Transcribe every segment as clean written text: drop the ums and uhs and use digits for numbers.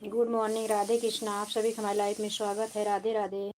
Good morning, Radhe Krishna. आप सभी का हमारी लाइफ में स्वागत है। राधे राधे।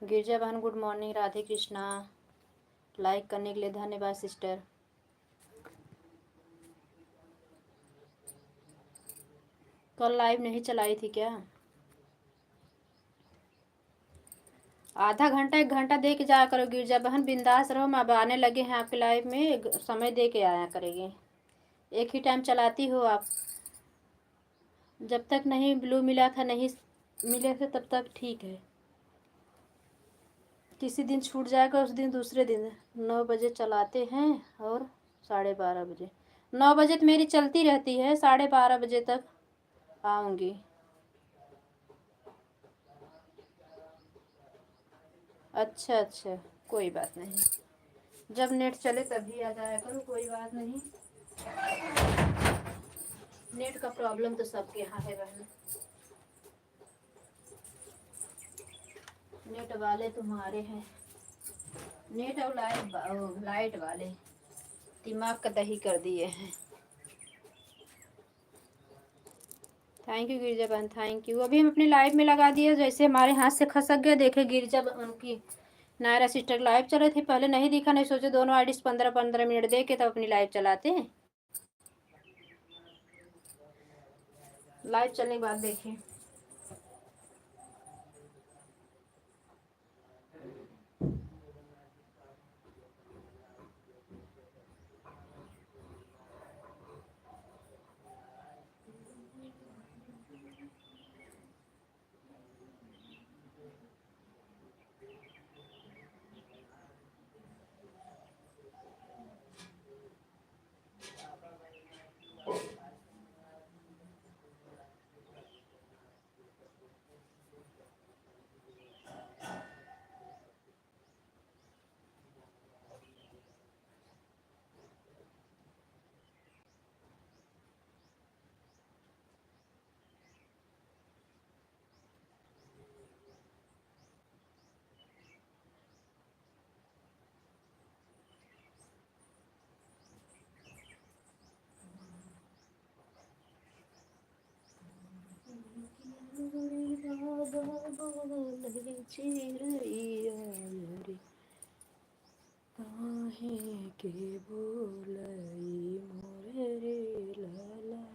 गिरजा बहन good morning. Radhe Krishna. Like करने के लिए धन्यवाद सिस्टर। कल लाइव नहीं चलाई थी क्या? आधा घंटा 1 घंटा दे के जाया करो गिरजा बहन, बिंदास रहो। मैं अब आने लगे हैं आपके लाइव में, समय दे के आया करेंगे। एक ही टाइम चलाती हो आप। जब तक नहीं ब्लू मिला था, नहीं मिले थे, तब तक ठीक है। किसी दिन छूट जाएगा, उस दिन दूसरे दिन 9 बजे चलाते हैं और 12:30 बजे। 9 बजे तो मेरी चलती रहती है, 12:30 बजे तक आऊँगी। अच्छा अच्छा, कोई बात नहीं। जब नेट चले तभी आ जाया करो, कोई बात नहीं। नेट का प्रॉब्लम तो सबके यहाँ है बहन। नेट वाले तुम्हारे हैं, नेट और लाइट वाले दिमाग का दही कर दिए हैं। थैंक यू गिरजा बहन, थैंक यू। अभी हम अपने लाइव में लगा दिए, जैसे हमारे हाथ से खसक गए। देखे गिरजा उनकी नायरा सिस्टर लाइव चल रही थी, पहले नहीं दिखा, नहीं सोचे दोनों आईडीज 15-15 मिनट दे के तब अपनी लाइव चलाते हैं। लाइव चलने के बाद देखें। काहे के बोलई मोरे रे लाला।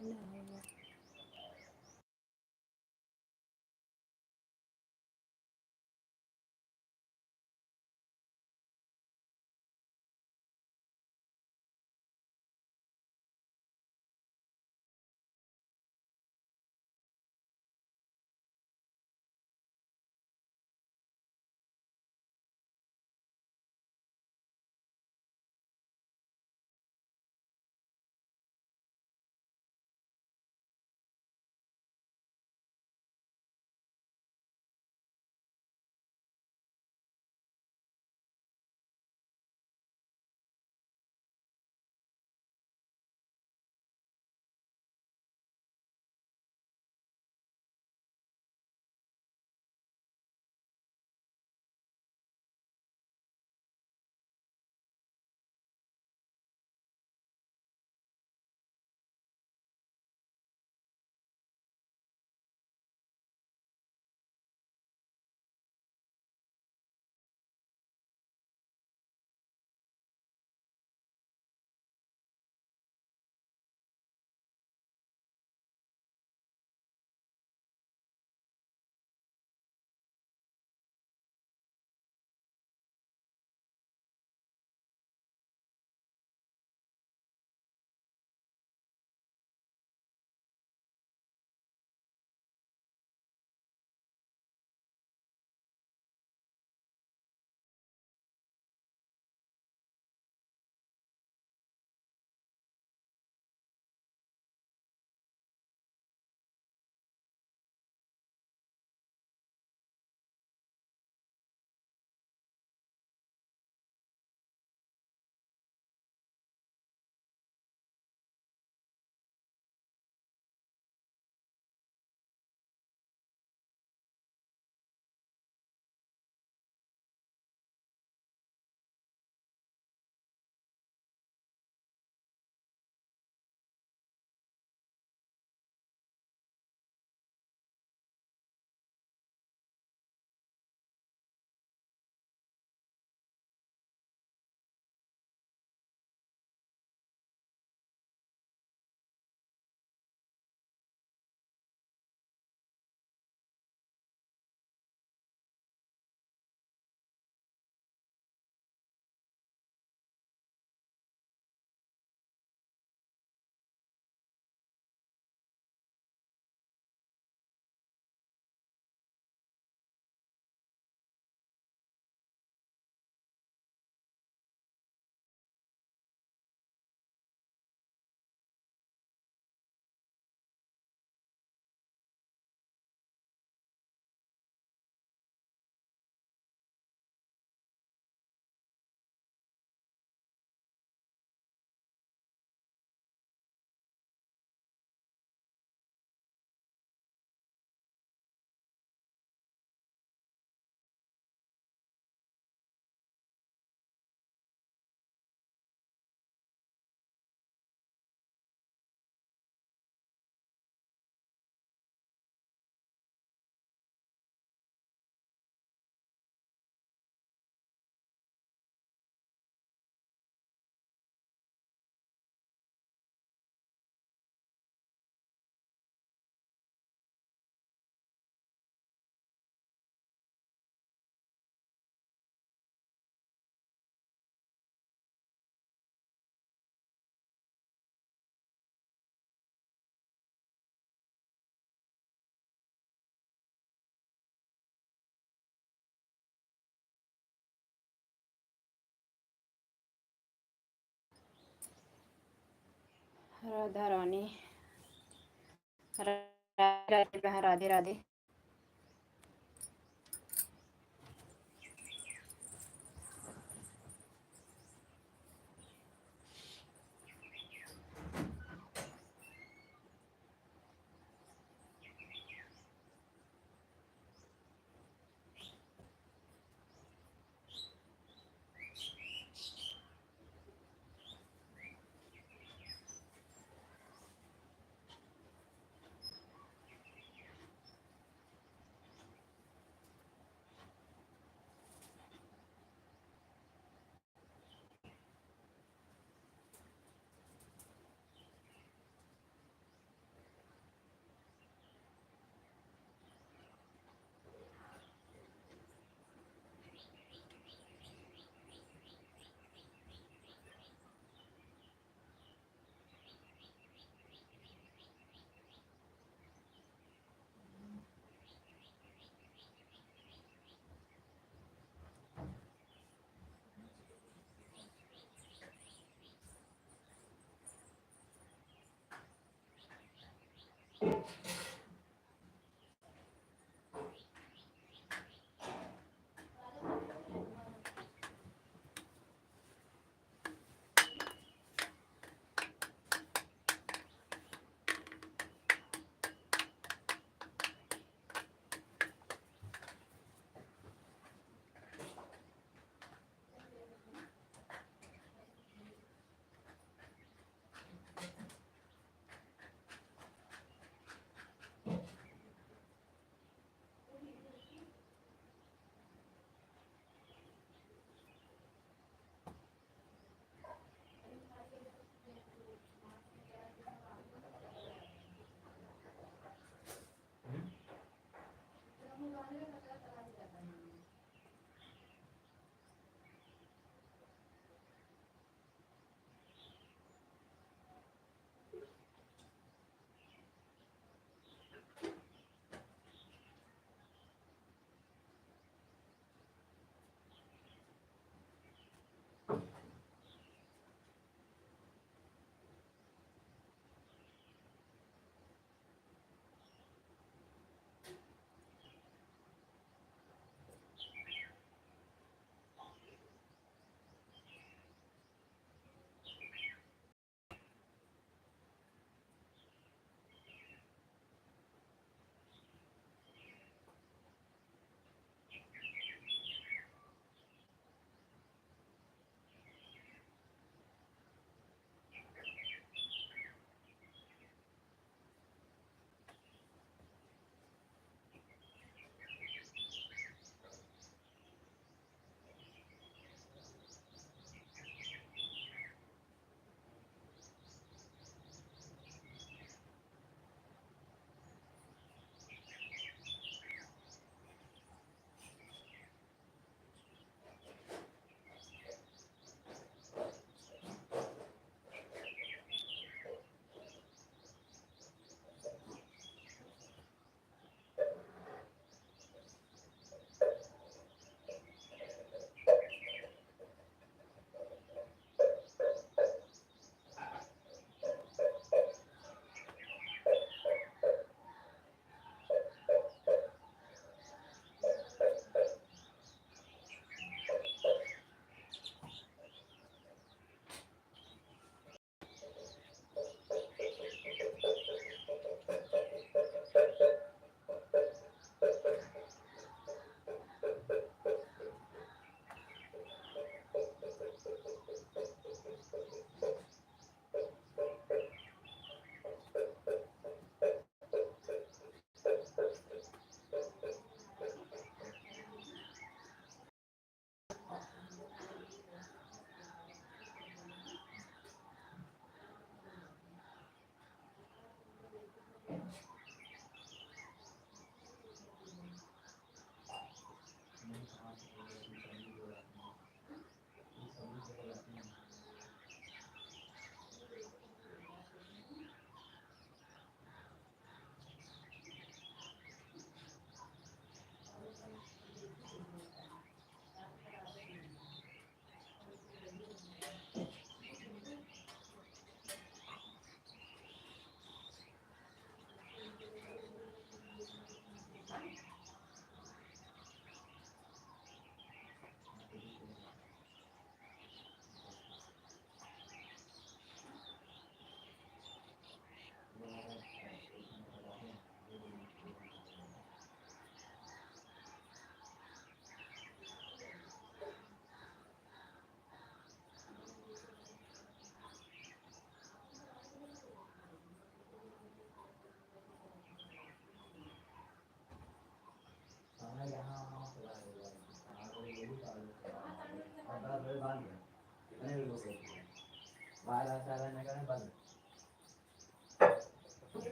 राधा रानी, राधे राधे बहन, राधे राधे।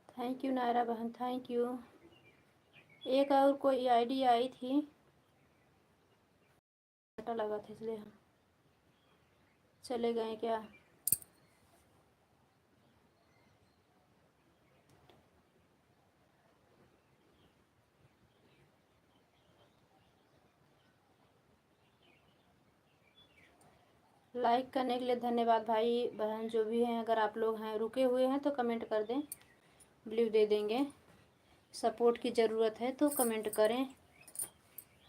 थैंक यू नायरा बहन, थैंक यू। एक और कोई आईडी आई थी, डाटा लगा था इसलिए हम चले गए क्या। लाइक करने के लिए धन्यवाद भाई बहन जो भी हैं। अगर आप लोग हैं रुके हुए हैं तो कमेंट कर दें, ब्लू दे देंगे। सपोर्ट की ज़रूरत है तो कमेंट करें,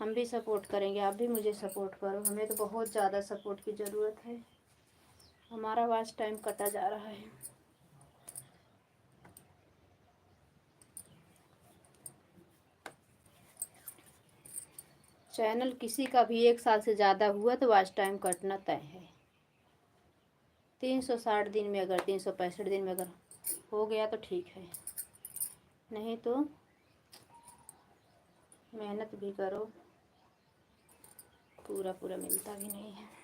हम भी सपोर्ट करेंगे। आप भी मुझे सपोर्ट करो, हमें तो बहुत ज़्यादा सपोर्ट की ज़रूरत है। हमारा वॉच टाइम कटा जा रहा है। चैनल किसी का भी 1 साल से ज़्यादा हुआ तो वॉच टाइम कटना तय है। 360 दिन में अगर 365 दिन में अगर हो गया तो ठीक है, नहीं तो मेहनत भी करो, पूरा पूरा मिलता भी नहीं है।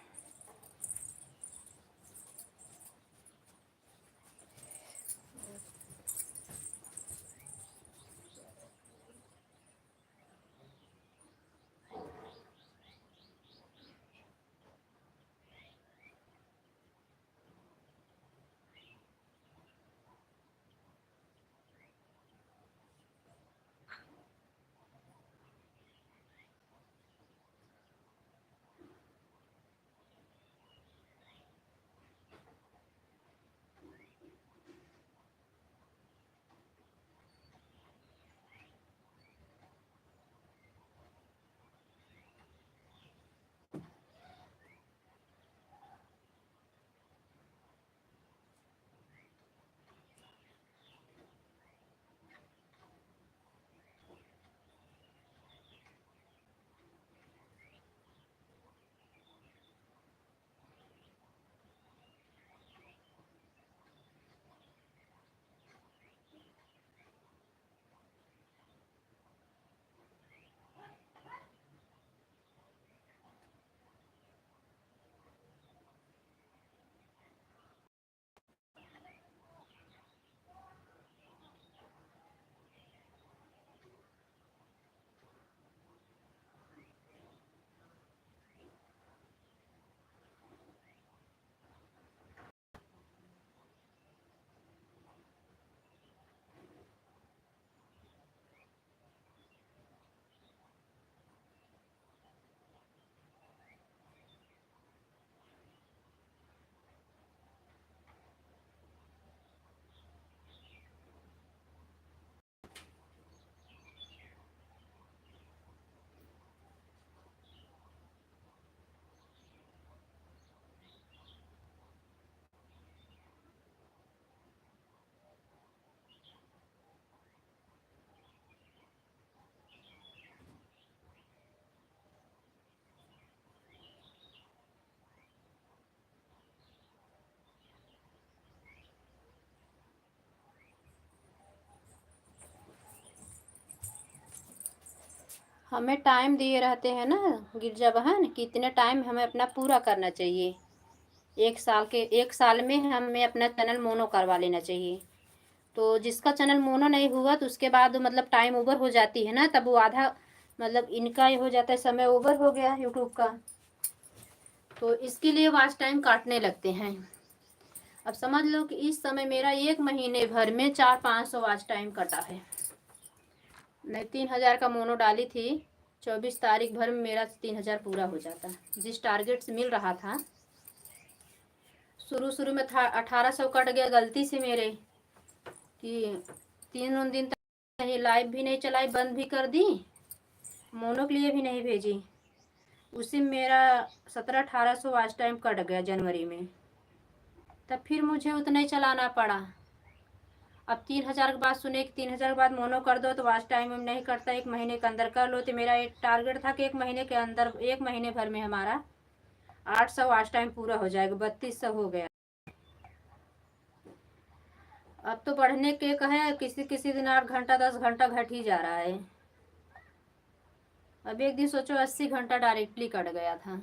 हमें टाइम दिए रहते हैं ना गिरजा बहन कि इतने टाइम हमें अपना पूरा करना चाहिए। 1 साल में हमें अपना चैनल मोनो करवा लेना चाहिए। तो जिसका चैनल मोनो नहीं हुआ तो उसके बाद मतलब टाइम ओवर हो जाती है ना, तब वो आधा मतलब इनका ये हो जाता है, समय ओवर हो गया यूट्यूब का, तो इसके लिए वॉच टाइम काटने लगते हैं। अब समझ लो कि इस समय मेरा 1 महीने भर में 400-500 वॉच टाइम कटा है। मैं 3000 का मोनो डाली थी, 24 तारीख भर में मेरा 3000 पूरा हो जाता। जिस टारगेट से मिल रहा था, शुरू शुरू में था 1800 कट गया गलती से मेरे, कि 3 दिन तक नहीं लाइव भी नहीं चलाई, बंद भी कर दी, मोनो के लिए भी नहीं भेजी। उसी में मेरा 1700-1800 वॉच टाइम कट गया जनवरी में। तब फिर मुझे उतना ही चलाना पड़ा। अब 3000 के बाद सुने कि 3000 के बाद मोनो कर दो तो वॉच टाइम में नहीं करता, 1 महीने के अंदर कर लो। तो मेरा एक टारगेट था कि 1 महीने के अंदर, 1 महीने भर में हमारा 800 वॉच टाइम पूरा हो जाएगा, 3200 हो गया। अब तो बढ़ने के कहे किसी किसी दिन 8 घंटा 10 घंटा घट ही जा रहा है। अब एक दिन सोचो 80 घंटा डायरेक्टली कट गया था।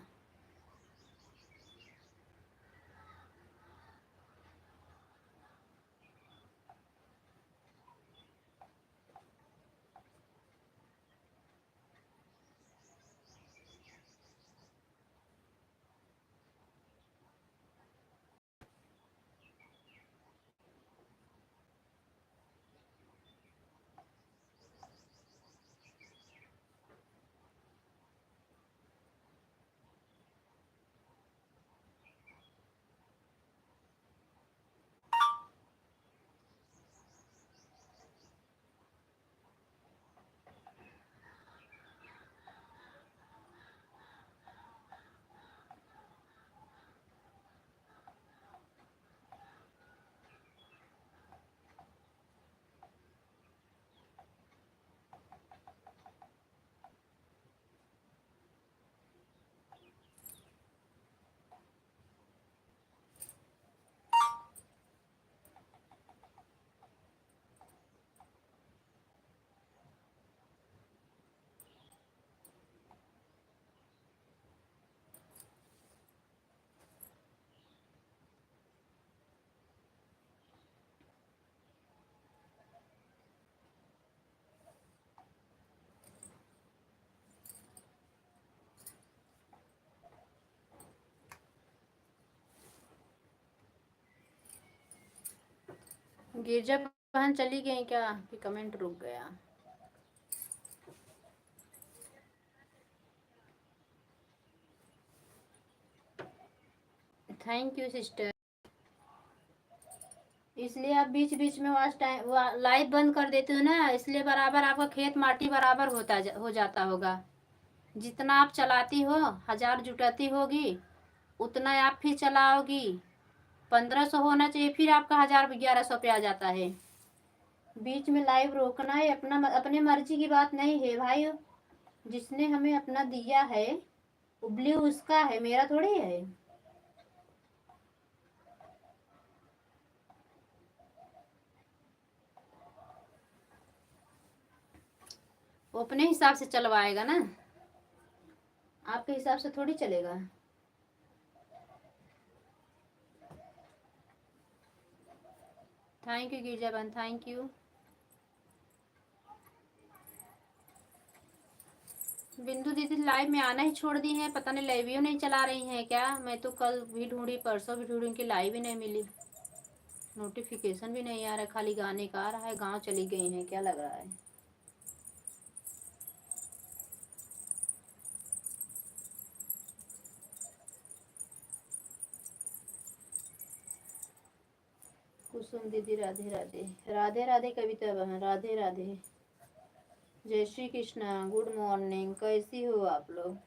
गिरजा बहन चली गई क्या कि कमेंट रुक गया? Thank you sister. इसलिए आप बीच बीच में वॉच टाइम लाइव बंद कर देते हो ना, इसलिए बराबर आपका खेत माटी बराबर हो जाता होगा। जितना आप चलाती हो, 1000 जुटाती होगी, उतना आप फिर चलाओगी, 1500 होना चाहिए, फिर आपका 1000 1100 पे आ जाता है। बीच में लाइव रोकना है अपना, अपने मर्जी की बात नहीं है भाई। जिसने हमें अपना दिया है उबली उसका है, मेरा थोड़ी है। वो अपने हिसाब से चलवाएगा ना, आपके हिसाब से थोड़ी चलेगा। थैंक यू गिरजा बहन, थैंक यू। बिंदु दीदी लाइव में आना ही छोड़ दी है, पता नहीं लाइव ही नहीं चला रही हैं क्या। मैं तो कल भी ढूंढी, परसों भी ढूंढी, उनकी लाइव ही नहीं मिली, नोटिफिकेशन भी नहीं आ रहा, खाली गाने का आ रहा है। गाँव चली गई हैं क्या लग रहा है। कुसुम दीदी राधे राधे, राधे राधे कविता बहन राधे राधे, जय श्री कृष्णा, गुड मॉर्निंग, कैसी हो आप लोग?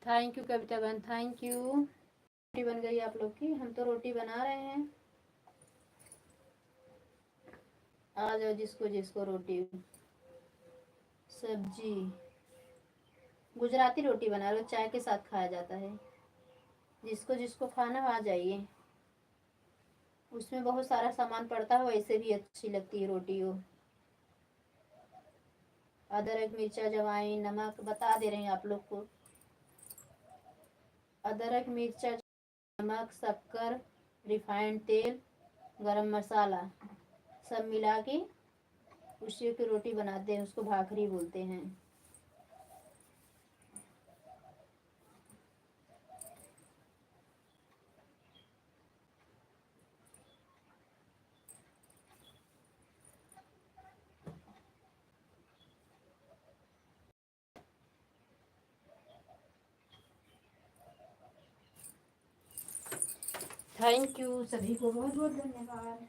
थैंक यू कविता बहन, थैंक यू। रोटी बन गई आप लोग की, हम तो रोटी बना रहे हैं। आ जाओ जिसको जिसको रोटी सब्जी। गुजराती रोटी बना रहे हो, चाय के साथ खाया जाता है। जिसको जिसको खाना आ जाइए। उसमें बहुत सारा सामान पड़ता है, वैसे भी अच्छी लगती है रोटी वो। अदरक मिर्चा जवाइन नमक बता दे रहे हैं आप लोग को। अदरक मिर्चा नमक शक्कर रिफाइंड तेल गरम मसाला सब मिला के उसी की रोटी बनाते हैं, उसको भाखरी बोलते हैं। थैंक यू सभी को, बहुत बहुत धन्यवाद।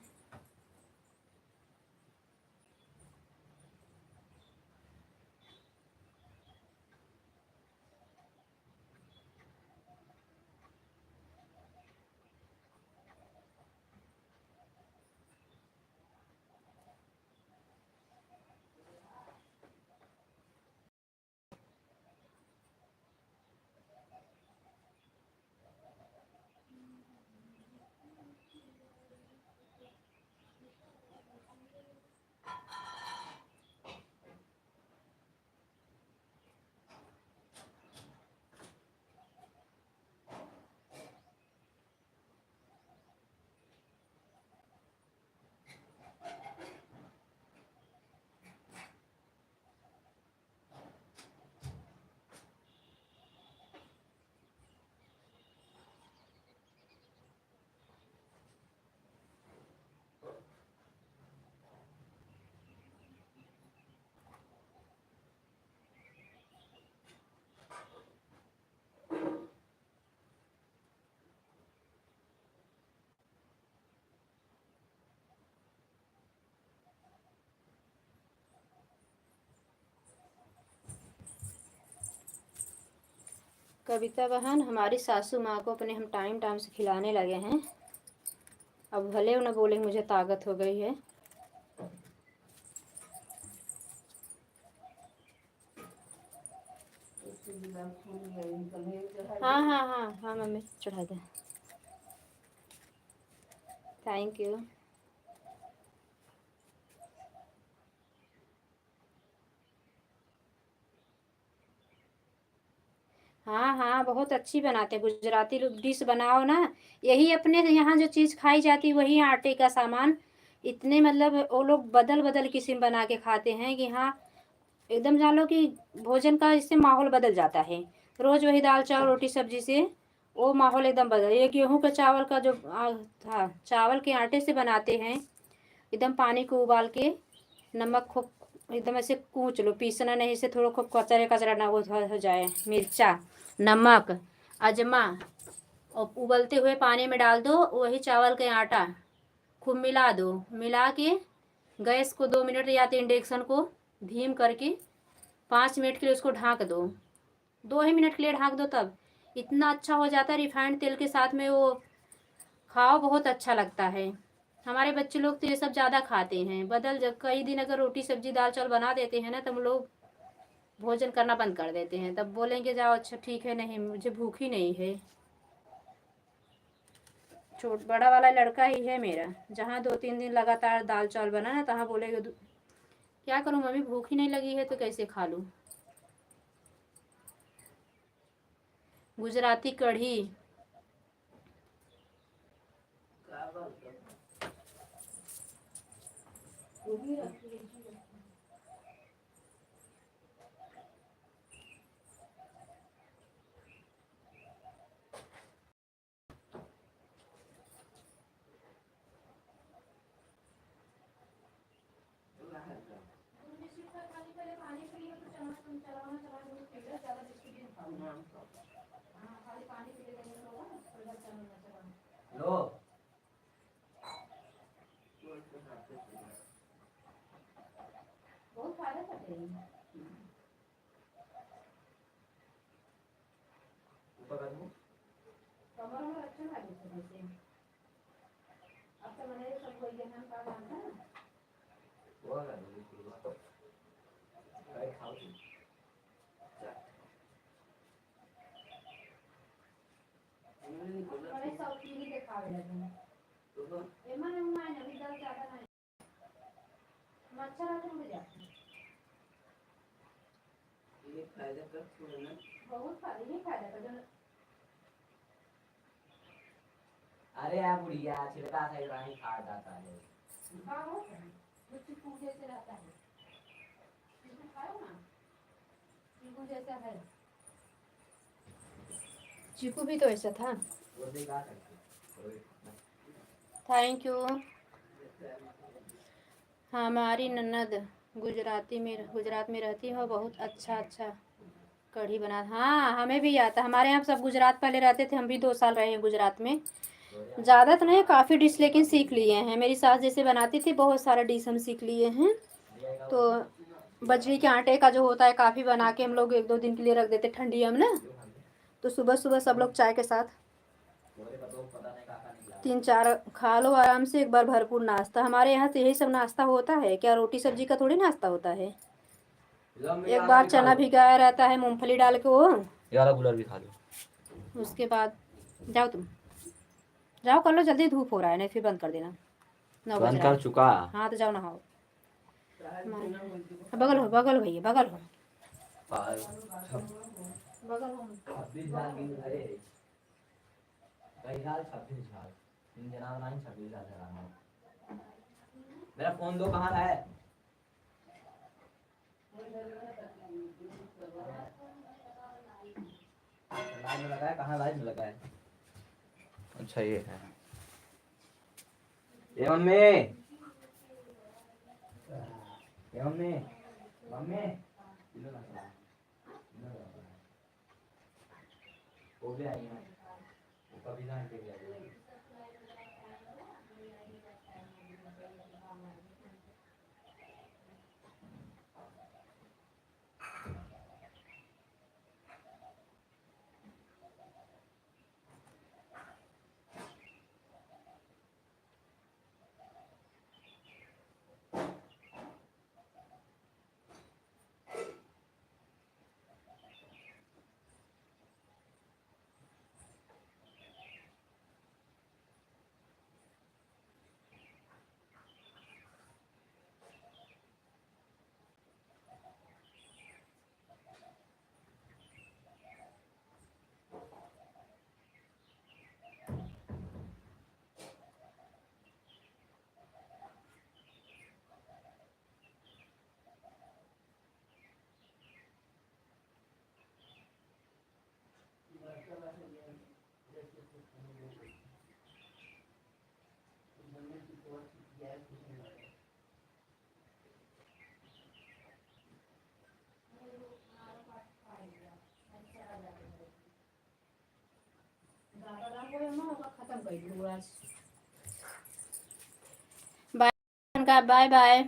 कविता बहन, हमारी सासू माँ को अपने हम टाइम टाइम से खिलाने लगे हैं। अब भले उन्हें बोले मुझे ताकत हो गई है। हाँ हाँ हाँ हाँ मम्मी चढ़ा दे। Thank you. हाँ हाँ बहुत अच्छी बनाते हैं। गुजराती लोग डिश बनाओ ना, यही अपने यहाँ जो चीज़ खाई जाती है वही आटे का सामान। इतने मतलब वो लोग बदल बदल किस्म बना के खाते हैं कि हाँ एकदम जान लो कि भोजन का इससे माहौल बदल जाता है। रोज वही दाल चावल रोटी सब्जी से वो माहौल एकदम बदल। ये गेहूं का चावल का जो था, चावल के आटे से बनाते हैं। एकदम पानी को उबाल के नमक खूब एकदम ऐसे कूच लो, पीसना नहीं, से थोड़ा खूब कचरे कचरा ना वो हो जाए। मिर्चा नमक अजमा और उबलते हुए पानी में डाल दो वही चावल का आटा, खूब मिला दो। मिला के गैस को 2 मिनट या तो इंडक्शन को धीम करके 5 मिनट के लिए उसको ढाँक दो। 2 ही मिनट के लिए ढाँक दो, तब इतना अच्छा हो जाता है। रिफाइंड तेल के साथ में वो खाओ, बहुत अच्छा लगता है। हमारे बच्चे लोग तो ये सब ज़्यादा खाते हैं। बदल जब कई दिन अगर रोटी सब्जी दाल चावल बना देते हैं ना, तो हम लोग भोजन करना बंद कर देते हैं। तब बोलेंगे जाओ अच्छा ठीक है, नहीं मुझे भूख ही नहीं है। छोट बड़ा वाला लड़का ही है मेरा, जहाँ 2-3 दिन लगातार दाल चावल बना ना, तहाँ बोलेगा क्या करूँ मम्मी, भूख ही नहीं लगी है तो कैसे खा लूँ। गुजराती कढ़ी लो बहुत फायदा करते हैं। कमर में अच्छा लगे जैसे अब तो मैंने सब कोई हम का नाम है वो का काय खाओ बड़े सब चीज दिखावे लगे एमन में नहीं दल ज्यादा नहीं मच्छर आते उड़ जाते ये फायदा कर थोड़ा ना बहुत फायदा नहीं फायदा कर अरे आप बुढ़िया छिड़का से रानी खा जाता है हाँ हो कुछ पूछे से रहता है इसको खाओ ना चीकू जैसा है चीकू भी तो ऐसा था थैंक यू हमारी ननद गुजरात में रहती है बहुत अच्छा कढ़ी बना हाँ हमें भी आता हमारे यहाँ सब गुजरात पहले रहते थे हम भी 2 साल रहे हैं गुजरात में ज़्यादा तो नहीं काफ़ी डिश लेकिन सीख लिए हैं मेरी सास जैसे बनाती थी बहुत सारा डिश हम सीख लिए हैं तो बजरी के आटे का जो होता है काफ़ी बना के हम लोग 1-2 दिन के लिए रख देते ठंडी में ना तो सुबह सुबह सब लोग चाय के साथ 3-4 खा लो आराम से एक बार भरपूर नाश्ता हमारे यहाँ से यही सब नाश्ता होता है क्या रोटी सब्जी का थोड़ी नाश्ता होता है एक बार चना भिगाया रहता है मूंगफली डाल के वो ये वाला कूलर भी खा लो उसके बाद जाओ तुम जाओ कर लो जल्दी धूप हो रहा है नहीं फिर बंद कर देना 9 बज रहा है चुका हाँ तो जाओ नहाओ बगल हो भैया बगल हो बगल हो 26 साल की अरे कई साल 26 साल इन जनाब नहीं 26 साल चलाना मेरा फोन दो कहाँ है लाइट में लगा है कहाँ लाइट में लगा है अच्छा ये है ये मम्मी मम्मी वो भी आई है वो कभी ना के गया bye bye bye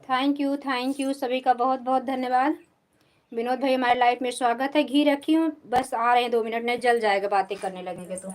thank you सभी का बहुत बहुत धन्यवाद विनोद भाई हमारे लाइफ में स्वागत है घी रखी हूँ बस आ रहे हैं 2 मिनट में जल जाएगा बातें करने लगेंगे तो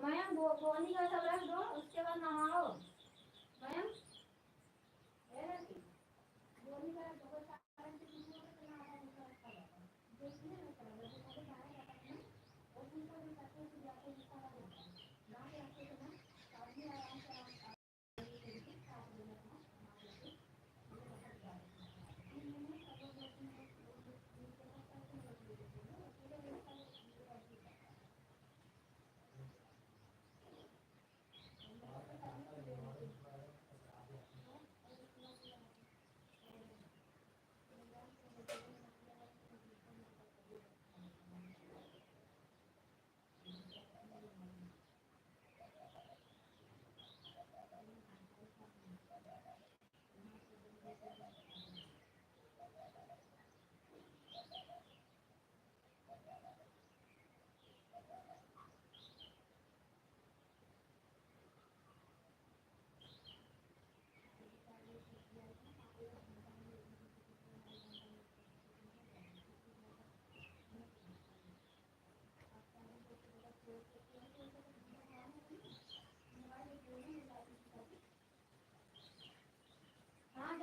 मयंक बोनी का सब रख दो, उसके बाद नहाओ। मयंक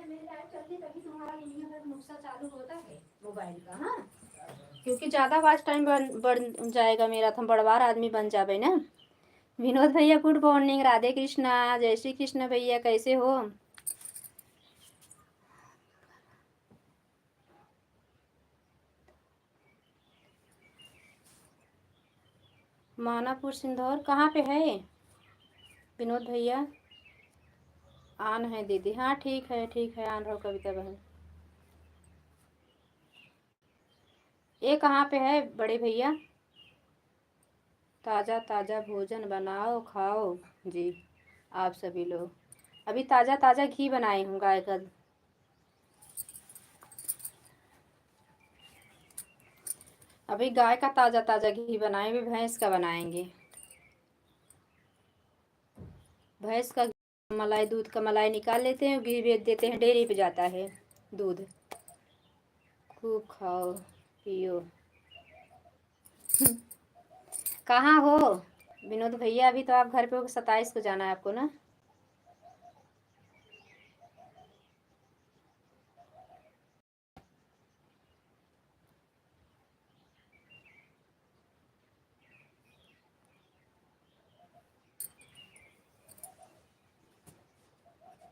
मेरी लाइट चलती तभी तुम्हारा दुनिया भर नुस्खा चालू होता है मोबाइल का। हाँ, क्योंकि ज़्यादा वाच टाइम बढ़ जाएगा मेरा, तो हम बड़वार आदमी बन जाबे ना। विनोद भैया गुड मॉर्निंग, राधे कृष्णा, जय श्री कृष्ण भैया, कैसे हो? मानापुर सिंधौर कहाँ पे है विनोद भैया? आन है दीदी, हाँ ठीक है, आन रहो कविता बहन। ये कहाँ पे है बड़े भैया? ताज़ा ताज़ा भोजन बनाओ खाओ जी आप सभी लोग। अभी ताज़ा ताज़ा घी बनाए हूँ गाय का। अभी गाय का ताज़ा ताज़ा घी बनाए, भी भैंस का बनाएंगे। भैंस का मलाई, दूध का मलाई निकाल लेते हैं, घी बेच देते हैं, डेयरी पे जाता है दूध। खूब खाओ पियो। कहाँ हो विनोद भैया? अभी तो आप घर पे हो, 27 को जाना है आपको ना?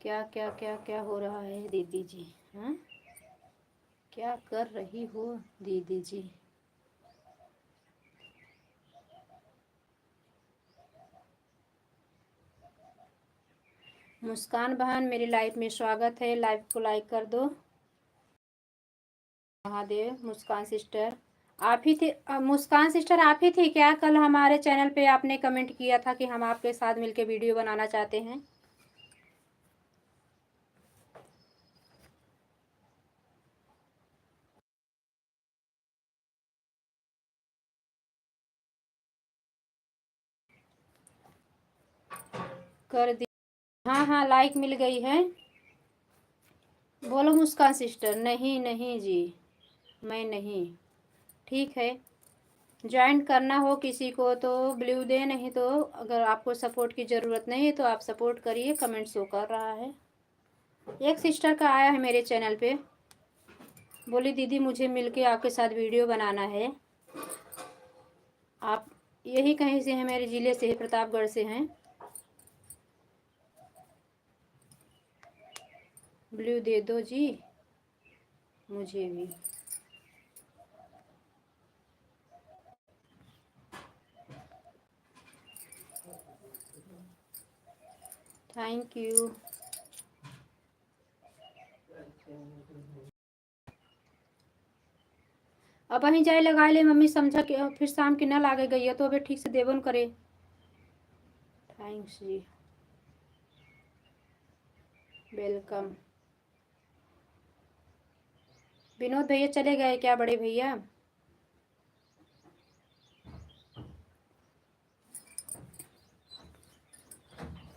क्या क्या क्या क्या हो रहा है दीदी जी? हाँ, क्या कर रही हो दीदी जी? मुस्कान बहन मेरी लाइफ में स्वागत है, लाइव को लाइक कर दो। महादेव, मुस्कान सिस्टर आप ही थी? मुस्कान सिस्टर आप ही थी क्या? कल हमारे चैनल पे आपने कमेंट किया था कि हम आपके साथ मिलकर वीडियो बनाना चाहते हैं। कर दी, हाँ हाँ लाइक मिल गई है। बोलो मुस्कान सिस्टर। नहीं नहीं जी, मैं नहीं। ठीक है, ज्वाइन करना हो किसी को तो ब्लू दे, नहीं तो अगर आपको सपोर्ट की ज़रूरत नहीं है तो आप सपोर्ट करिए, कमेंट शो कर रहा है। एक सिस्टर का आया है मेरे चैनल पे, बोली दीदी मुझे मिलके आपके साथ वीडियो बनाना है। आप यही कहीं से हैं, मेरे ज़िले से, प्रतापगढ़ से हैं। ब्लू दे दो जी मुझे भी। Thank you. अब वहीं जाए लगा ले मम्मी, समझा कि फिर शाम की न लागे गई है तो अभी ठीक से देवन करे। थैंक्स जी, वेलकम। विनोद भैया चले गए क्या, बड़े भैया?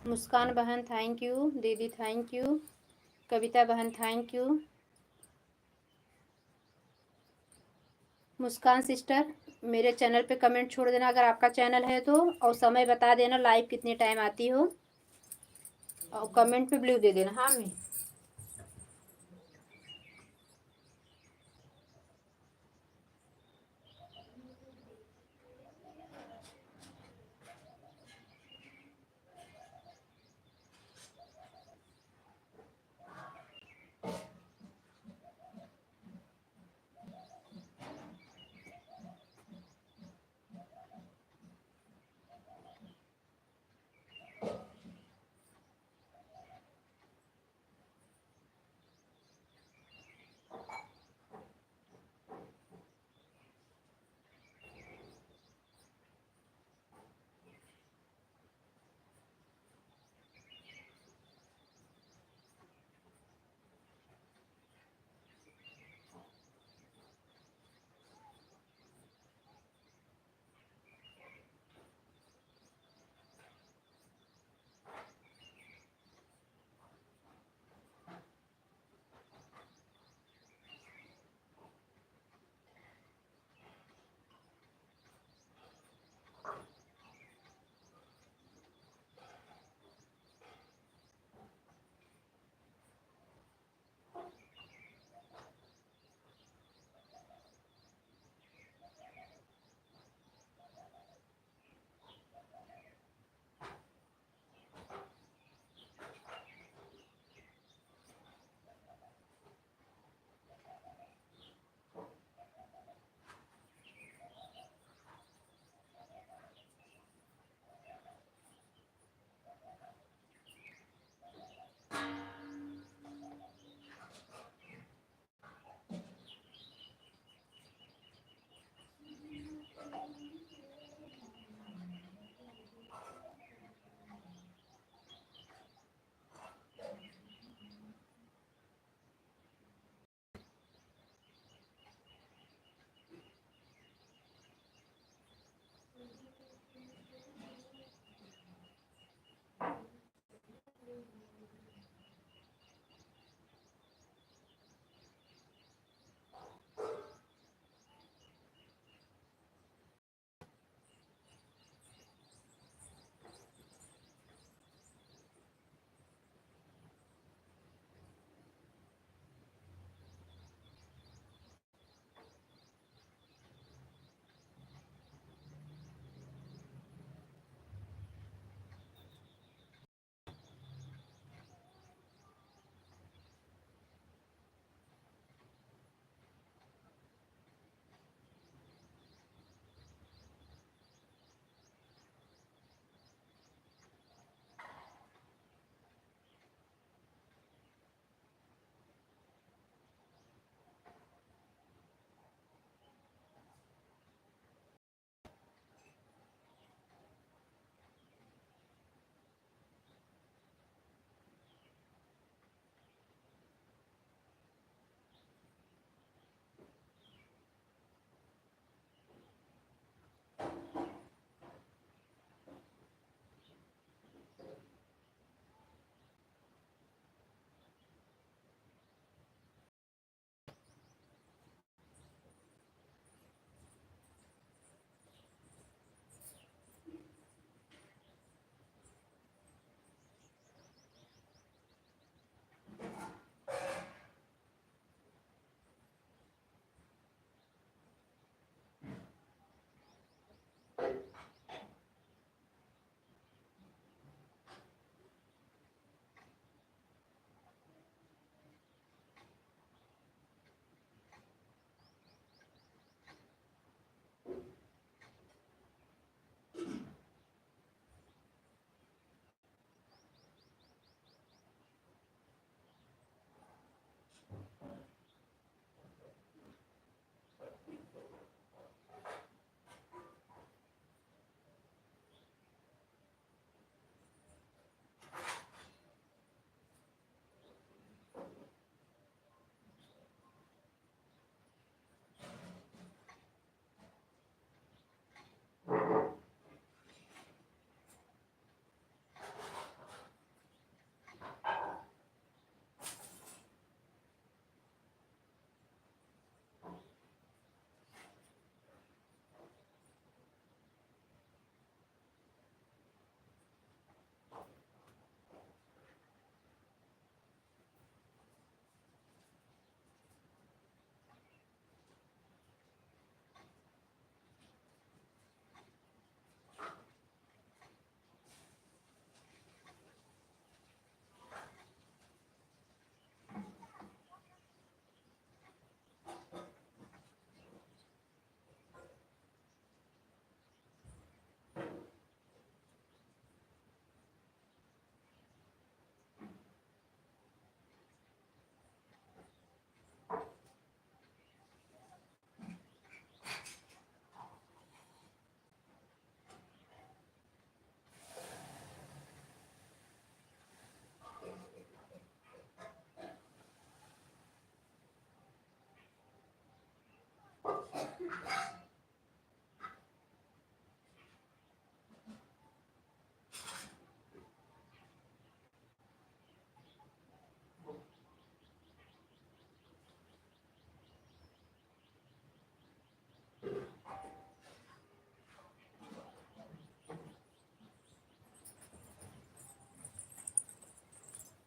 मुस्कान बहन थैंक यू, दीदी थैंक यू, कविता बहन थैंक यू। मुस्कान सिस्टर मेरे चैनल पे कमेंट छोड़ देना अगर आपका चैनल है तो, और समय बता देना लाइव कितने टाइम आती हो, और कमेंट पे ब्लू दे देना। हाँ मैं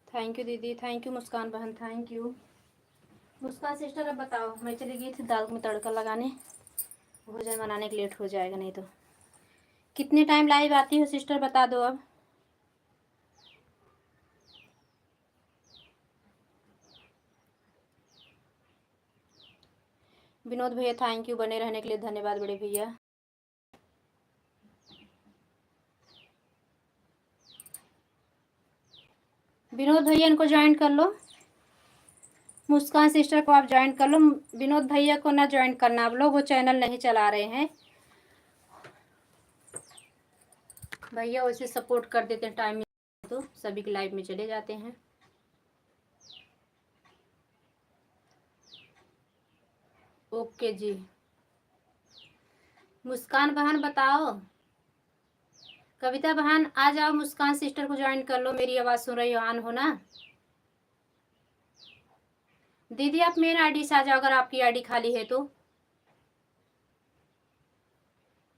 थैंक यू दीदी, थैंक यू मुस्कान बहन, थैंक यू। मुस्कान सिस्टर अब बताओ, मैं चली गई थी दाल में तड़का लगाने, भोजन बनाने के लेट हो जाएगा नहीं तो। कितने टाइम लाइव आती हो सिस्टर बता दो अब। विनोद भैया थैंक यू, बने रहने के लिए धन्यवाद बड़े भैया। विनोद भैया इनको ज्वाइन कर लो, मुस्कान सिस्टर को आप ज्वाइन कर लो, विनोद भैया को ना ज्वाइन करना आप लोग, वो चैनल नहीं चला रहे हैं। भैया वैसे सपोर्ट कर देते हैं, टाइम तो सभी के लाइव में चले जाते हैं। ओके जी। मुस्कान बहन बताओ, कविता बहन आ जाओ, मुस्कान सिस्टर को ज्वाइन कर लो, मेरी आवाज़ सुन रही हो, ऑन हो ना। दीदी आप मेन आईडी से आ जाओ अगर आपकी आईडी खाली है तो,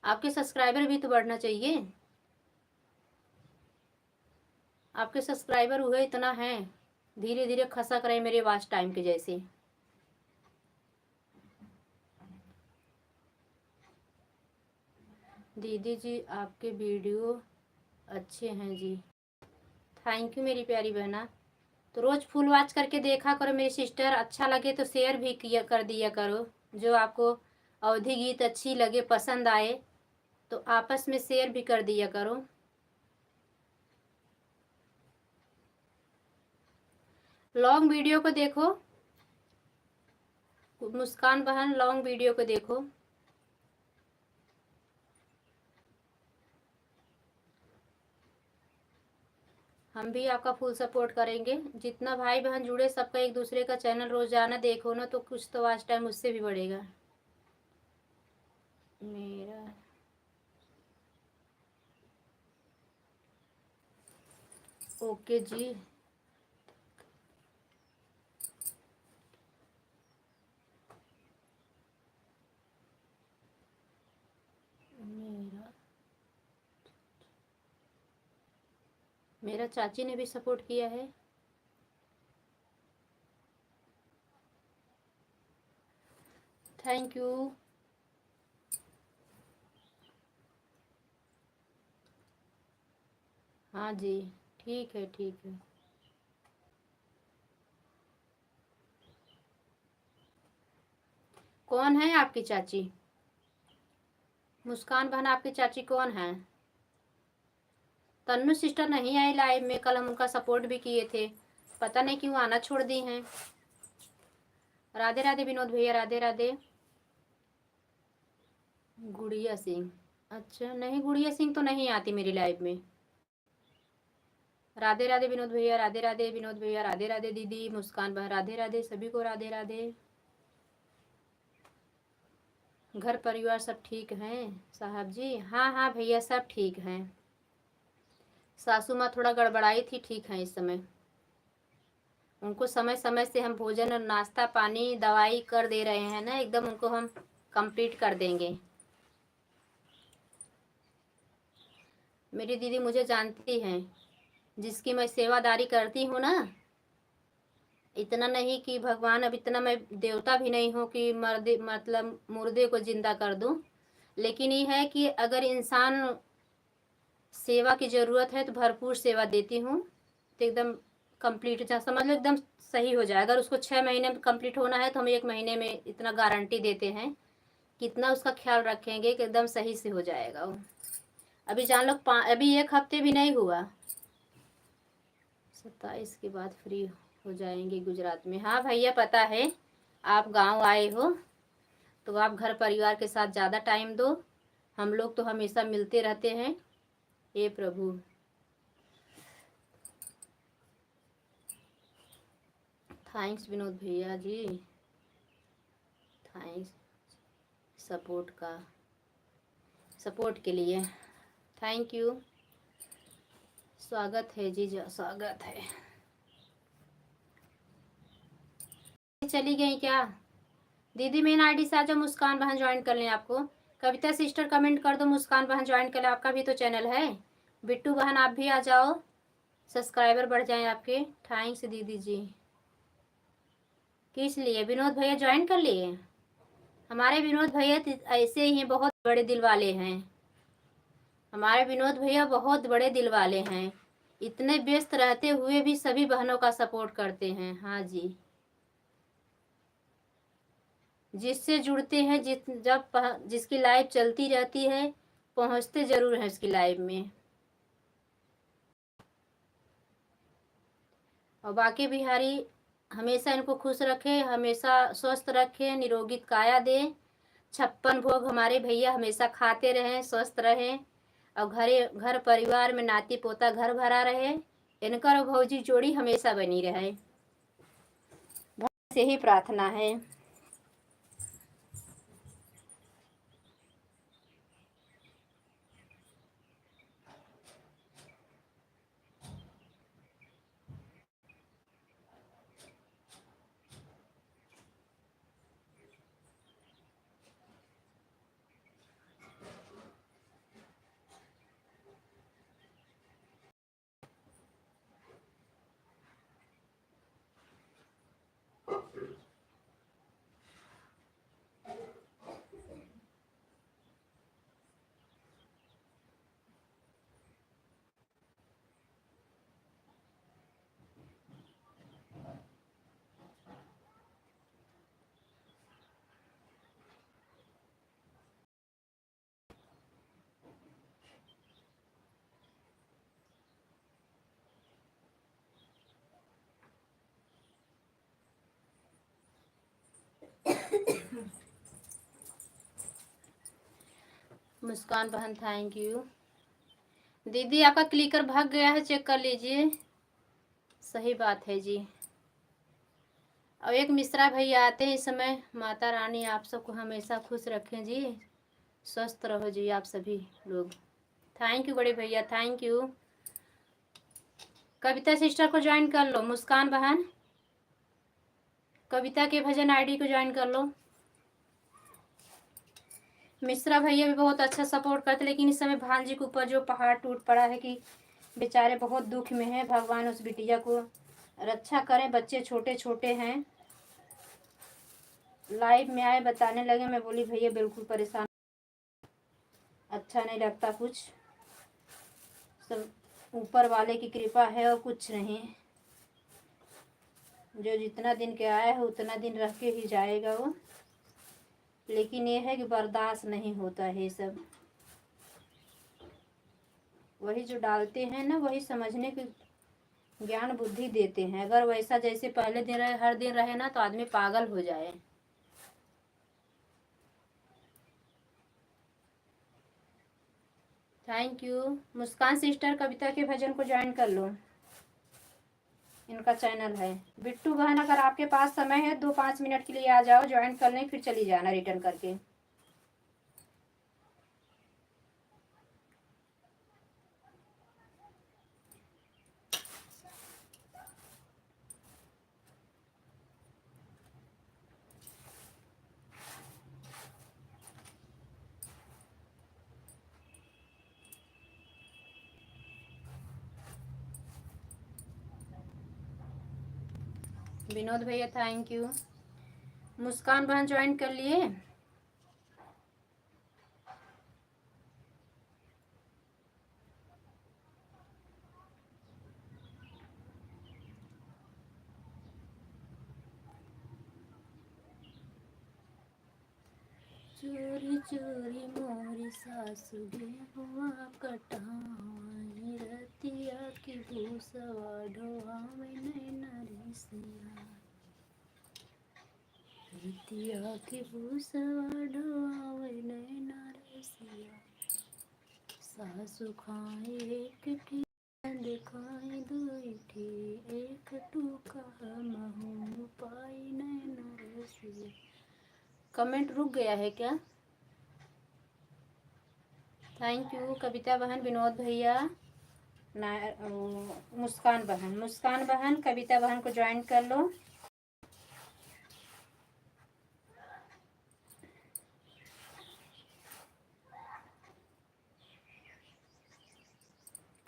आपके सब्सक्राइबर भी तो बढ़ना चाहिए। आपके सब्सक्राइबर हुए इतना है, धीरे धीरे खसक रहे मेरे वाच टाइम के जैसे। दीदी जी आपके वीडियो अच्छे हैं जी, थैंक यू मेरी प्यारी बहना। तो रोज़ फुल वॉच करके देखा करो मेरी सिस्टर, अच्छा लगे तो शेयर भी किया कर दिया करो। जो आपको अवधि गीत अच्छी लगे, पसंद आए तो आपस में शेयर भी कर दिया करो। लॉन्ग वीडियो को देखो मुस्कान बहन, लॉन्ग वीडियो को देखो। हम भी आपका फुल सपोर्ट करेंगे, जितना भाई बहन जुड़े सबका एक दूसरे का चैनल रोजाना देखो ना, तो कुछ तो वॉच टाइम उससे भी बढ़ेगा। मेरा ओके जी। मेरा मेरा चाची ने भी सपोर्ट किया है। Thank you. हाँ जी, ठीक है ठीक है। कौन है आपकी चाची? मुस्कान बहन आपकी चाची कौन है? तन्नू सिस्टर नहीं आई लाइव में, कल हम उनका सपोर्ट भी किए थे, पता नहीं क्यों आना छोड़ दी हैं। राधे राधे विनोद भैया, राधे राधे। गुड़िया सिंह, अच्छा नहीं, गुड़िया सिंह तो नहीं आती मेरी लाइव में। राधे राधे विनोद भैया, राधे राधे विनोद भैया, राधे राधे दीदी, मुस्कान बहन राधे राधे, सभी को राधे राधे। घर परिवार सब ठीक हैं साहब जी? हाँ हाँ भैया सब ठीक हैं। सासू माँ थोड़ा गड़बड़ाई थी, ठीक है इस समय। उनको समय समय से हम भोजन और नाश्ता पानी दवाई कर दे रहे हैं ना, एकदम उनको हम कंप्लीट कर देंगे। मेरी दीदी मुझे जानती हैं, जिसकी मैं सेवादारी करती हूँ ना, इतना नहीं कि भगवान, अब इतना मैं देवता भी नहीं हूँ कि मर्दे मतलब मुर्दे को जिंदा कर दूँ, लेकिन ये है कि अगर इंसान सेवा की ज़रूरत है तो भरपूर सेवा देती हूँ, तो एकदम कंप्लीट जहाँ समझ लो एकदम सही हो जाए। अगर उसको 6 महीने में कंप्लीट होना है तो हम 1 महीने में इतना गारंटी देते हैं, कितना उसका ख्याल रखेंगे कि एकदम सही से हो जाएगा वो। अभी जान लो अभी 1 हफ्ते भी नहीं हुआ, 27 के बाद फ्री हो जाएंगे गुजरात में। हाँ भैया पता है, आप गांव आए हो तो आप घर परिवार के साथ ज़्यादा टाइम दो, हम लोग तो हमेशा मिलते रहते हैं। हे प्रभु। थैंक्स विनोद भैया जी, थैंक्स सपोर्ट के लिए, थैंक यू। स्वागत है जी, स्वागत है। चली गई क्या दीदी? मेन आईडी से आ जाओ, मुस्कान बहन ज्वाइन कर लें आपको। कविता सिस्टर कमेंट कर दो, मुस्कान बहन ज्वाइन कर ले, आपका भी तो चैनल है। बिट्टू बहन आप भी आ जाओ, सब्सक्राइबर बढ़ जाएं आपके। थैंक्स दीदी जी। किस लिए? विनोद भैया ज्वाइन कर लिए? हमारे विनोद भैया ऐसे ही बहुत बड़े दिल वाले हैं। हमारे विनोद भैया बहुत बड़े दिल वाले हैं। इतने व्यस्त रहते हुए भी सभी बहनों का सपोर्ट करते हैं। हाँ जी, जिससे जुड़ते हैं, जिसकी लाइव चलती रहती है, पहुंचते जरूर हैं उसकी लाइव में। और बाकी बिहारी हमेशा इनको खुश रखे, हमेशा स्वस्थ रखे, निरोगी काया दे। 56 भोग हमारे भैया हमेशा खाते रहें, स्वस्थ रहें, और घर परिवार में नाती पोता घर भरा रहे। इनका और भौजी जोड़ी हमेशा बनी रहे, से ही प्रार्थना है। मुस्कान बहन थैंक यू। दीदी आपका क्लिकर भाग गया है, चेक कर लीजिए। सही बात है जी। और एक मिश्रा भैया आते हैं इस समय। माता रानी आप सबको हमेशा खुश रखें जी, स्वस्थ रहो जी आप सभी लोग। थैंक यू बड़े भैया, थैंक यू। कविता सिस्टर को ज्वाइन कर लो। मुस्कान बहन कविता के भजन आईडी को ज्वाइन कर लो। मिश्रा भैया भी बहुत अच्छा सपोर्ट करते, लेकिन इस समय भांजी के ऊपर जो पहाड़ टूट पड़ा है कि बेचारे बहुत दुख में हैं। भगवान उस बिटिया को रक्षा करें, बच्चे छोटे छोटे हैं। लाइव में आए बताने लगे, मैं बोली भैया बिल्कुल परेशान, अच्छा नहीं लगता कुछ, सब ऊपर वाले की कृपा है और कुछ नहीं। जो जितना दिन के आया है उतना दिन रह के ही जाएगा वो, लेकिन ये है कि बर्दाश्त नहीं होता है सब। वही जो डालते हैं ना, वही समझने की ज्ञान बुद्धि देते हैं। अगर वैसा जैसे पहले दिन रहे, हर दिन रहे ना, तो आदमी पागल हो जाए। Thank you. मुस्कान सिस्टर कविता के भजन को ज्वाइन कर लो, इनका चैनल है। बिट्टू बहन अगर आपके पास समय है 2-5 मिनट के लिए आ जाओ, ज्वाइन कर लें, फिर चली जाना रिटर्न करके। विनोद भैया थैंक यू। मुस्कान बहन ज्वाइन कर लिए। चोरी चोरी मोरी सासु गेहुआ कटाई, रतिया की भूसवा ढोआवे नैना रिसिया, रतिया की भूसवा ढोआवे नैना रिसिया। सासु खाए एक की दिखाए दुई थी, एक टूका महू पाई नैना रसिया। कमेंट रुक गया है क्या? थैंक यू कविता बहन, विनोद भैया, मुस्कान बहन कविता बहन को ज्वाइन कर लो।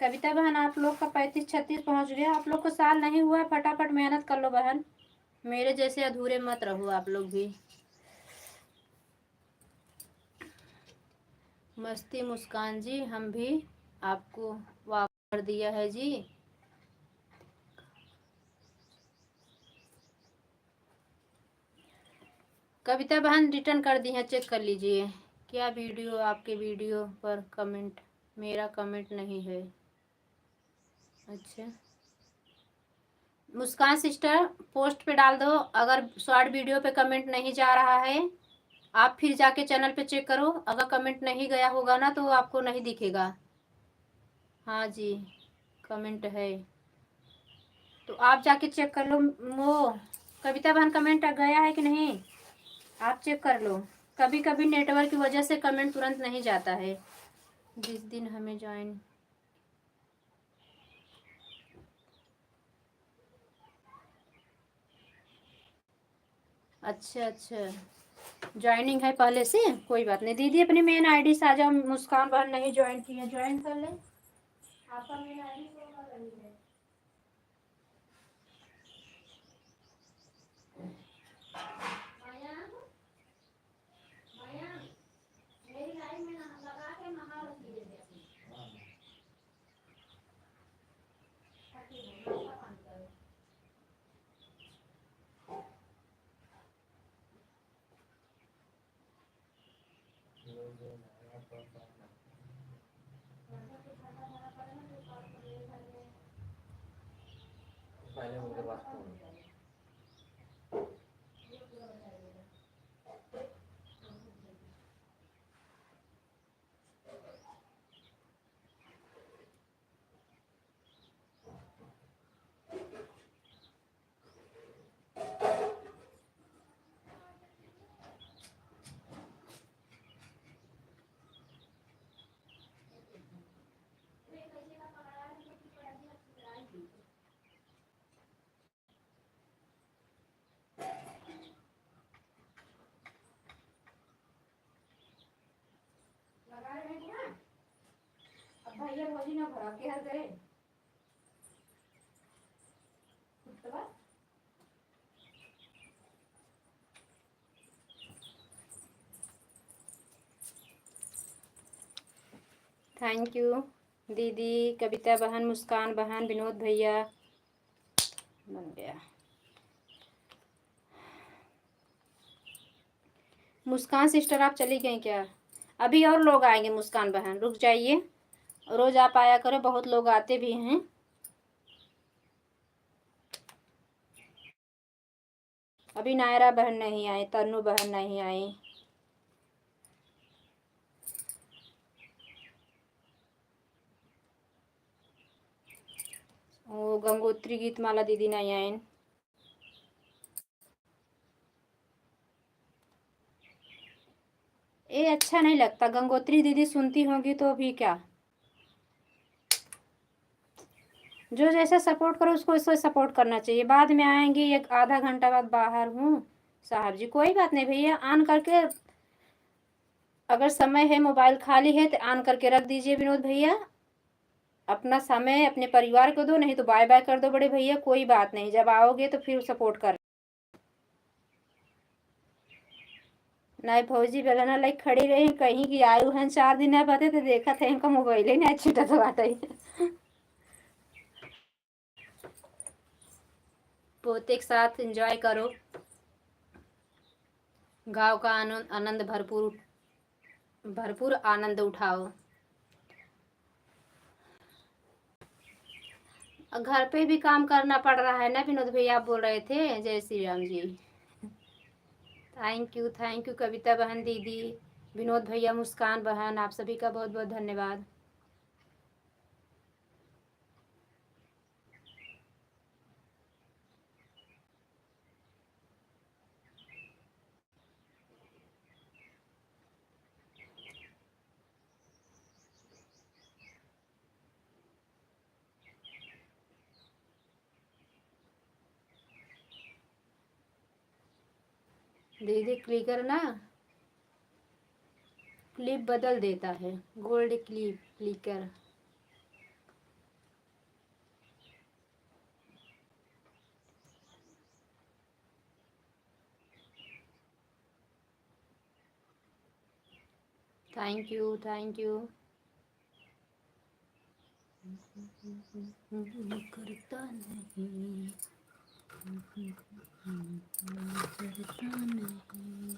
कविता बहन आप लोग का 35-36 पहुंच गया। आप लोग को साल नहीं हुआ, फटाफट मेहनत कर लो बहन, मेरे जैसे अधूरे मत रहो आप लोग भी। मस्ती मुस्कान जी, हम भी आपको वापस कर दिया है जी। कविता बहन रिटर्न कर दी है, चेक कर लीजिए। क्या वीडियो, आपके वीडियो पर कमेंट, मेरा कमेंट नहीं है। अच्छा मुस्कान सिस्टर पोस्ट पे डाल दो, अगर शॉर्ट वीडियो पे कमेंट नहीं जा रहा है आप फिर जाके चैनल पे चेक करो, अगर कमेंट नहीं गया होगा ना तो आपको नहीं दिखेगा। हाँ जी कमेंट है तो आप जाके चेक कर लो। वो कविता बहन कमेंट गया है कि नहीं आप चेक कर लो। कभी कभी नेटवर्क की वजह से कमेंट तुरंत नहीं जाता है। जिस दिन हमें ज्वाइन, अच्छा अच्छा ज्वाइनिंग है पहले से, कोई बात नहीं दीदी, अपनी मेन आईडी से आ जाओ। मुस्कान बहन नहीं ज्वाइन की है, ज्वाइन कर ले। आपका मेन आईडी शो कर रही है। मयंक, मयंक, मेरी लाइन में लगा के नहा रखी है अपनी। पहले उनके पास लगा रहे हैं ना। अब भैया भौजी ना भरा के हर गए थैंक यू दीदी, कविता बहन, मुस्कान बहन, विनोद भैया, बन गया। मुस्कान सिस्टर आप चली गई क्या? अभी और लोग आएंगे। मुस्कान बहन रुक जाइए, रोज आप आया करो, बहुत लोग आते भी हैं। अभी नायरा बहन नहीं आई, तन्नू बहन नहीं आई। वो गंगोत्री गीतमाला दीदी नहीं आए। ये अच्छा नहीं लगता, गंगोत्री दीदी सुनती होंगी तो भी क्या, जो जैसा सपोर्ट करो उसको वैसे सपोर्ट करना चाहिए। बाद में आएंगी, एक आधा घंटा बाद बाहर हूँ साहब जी, कोई बात नहीं भैया, ऑन करके अगर समय है, मोबाइल खाली है तो ऑन करके रख दीजिए विनोद भैया। अपना समय अपने परिवार को दो, नहीं तो बाय बाय कर दो बड़े भैया, कोई बात नहीं, जब आओगे तो फिर सपोर्ट कर। नहीं भौजी बेलना लाइक खड़ी रही कहीं की आयु है 4 दिन है पते तो देखा थे इनका मोबाइल ही नहीं छूटा तो बात ही। पोते के साथ एंजॉय करो, गाँव का आनंद आनंद भरपूर भरपूर आनंद उठाओ। घर पे भी काम करना पड़ रहा है ना विनोद भैया, आप बोल रहे थे। जय श्री राम जी। थैंक यू कविता बहन दीदी, विनोद भैया, मुस्कान बहन, आप सभी का बहुत बहुत धन्यवाद। दीदी क्लिकर ना क्लिप बदल देता है, gold clip clicker. Thank you, thank you. करता नहीं, करता नहीं।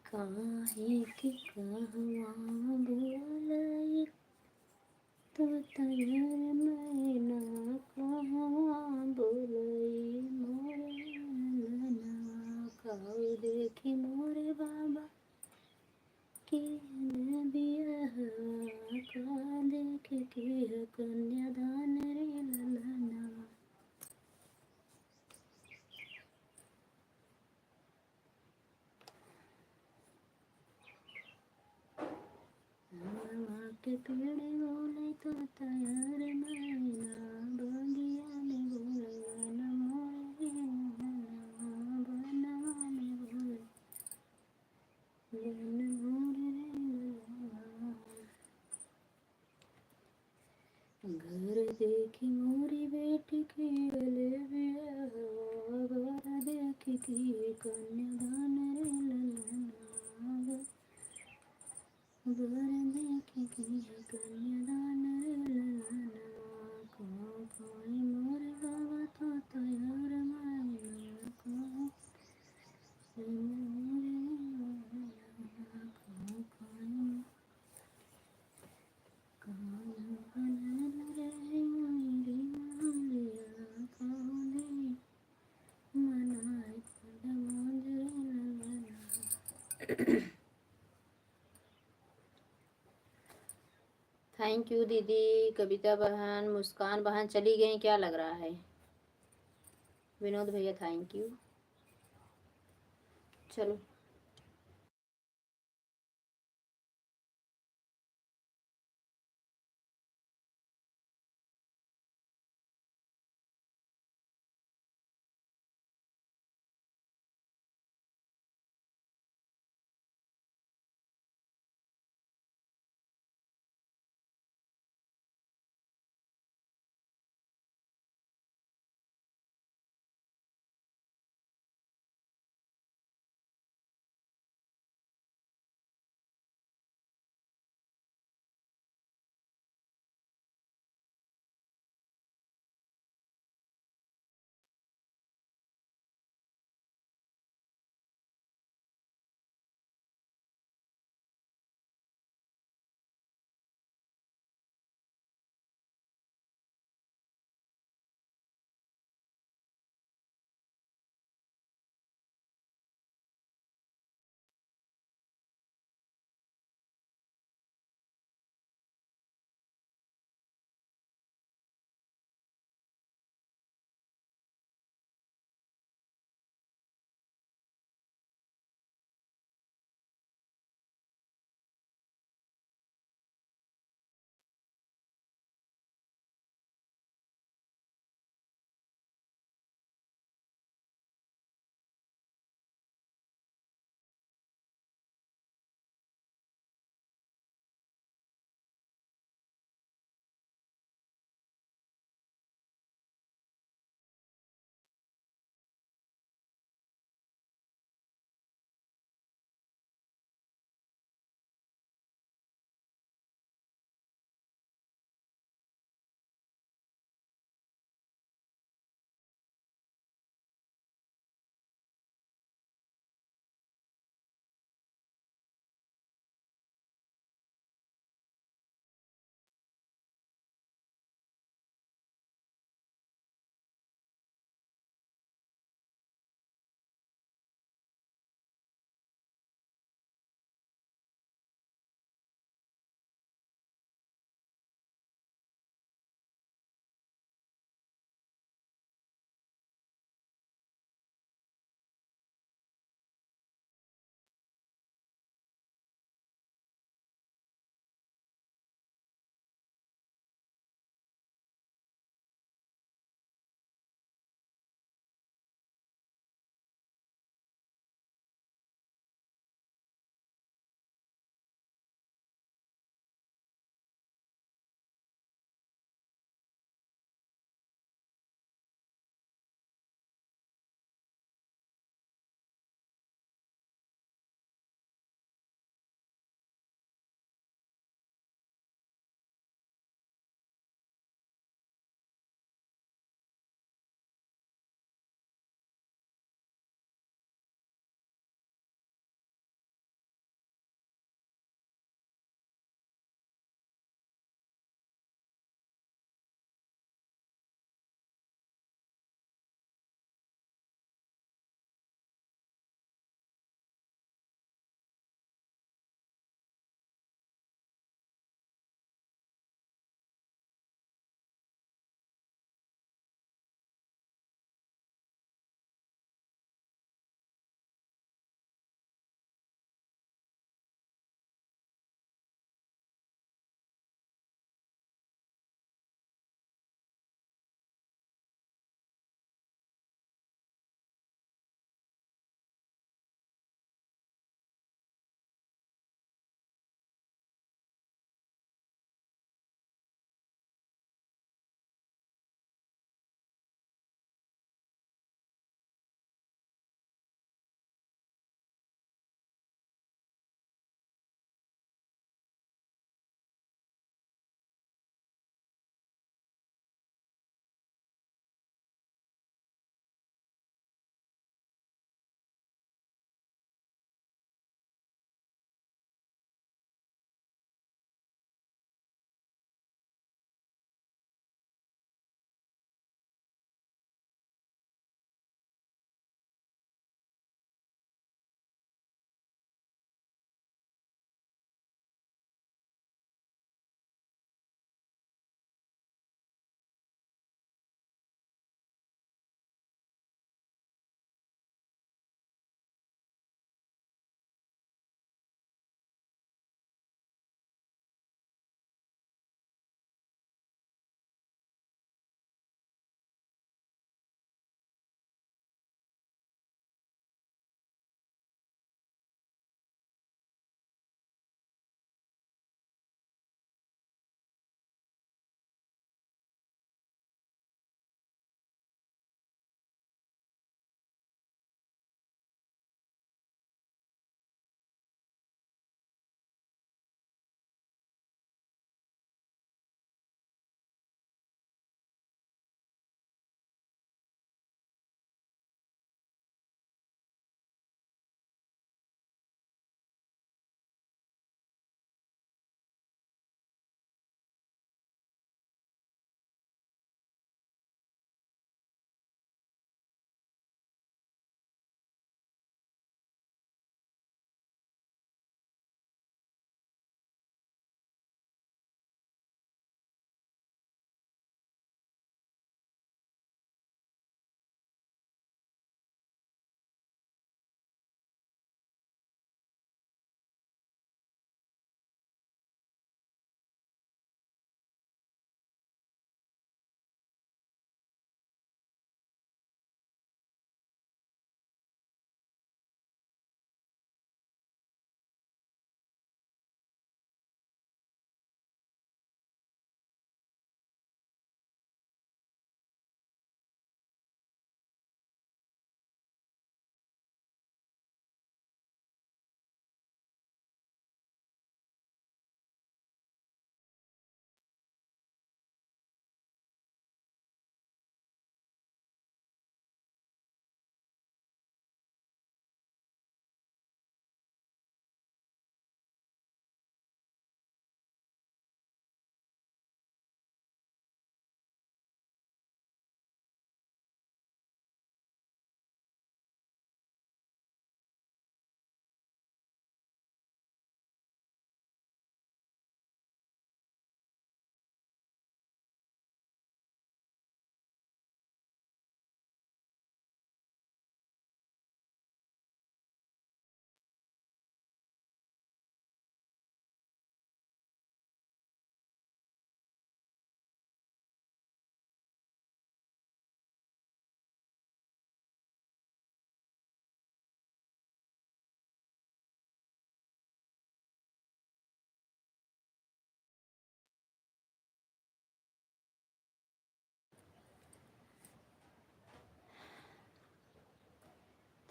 काहे के कहवा बोलाई तो तैयार मैना, कहवा बोलाई मोरे ललना। काऊ देखी मोरे बाबा के बियाहवा, का देख के कन्यादान रे ललना। नवा के पेड़ बोले तो तैयार मैना, बगिया में बोले न मोरे ललना, बनवा में बोले न मोरे ललना। घर देखी मोरी बेटी की गले बियाहवा, घर देखी की कन्यादान रे ललना। घर देखी की कन्यादान रे ललना। कहाँ खाई मोरे बाबा तो तैयार मैना, कहाँ मोरे ललना। कहाँ खाई कहाँ बनल रहे मोरी मालिया, कहाँ दे मनाए खुद मौज रे ललना। थैंक यू दीदी, कविता बहन, मुस्कान बहन चली गई क्या लग रहा है। विनोद भैया थैंक यू। चलो।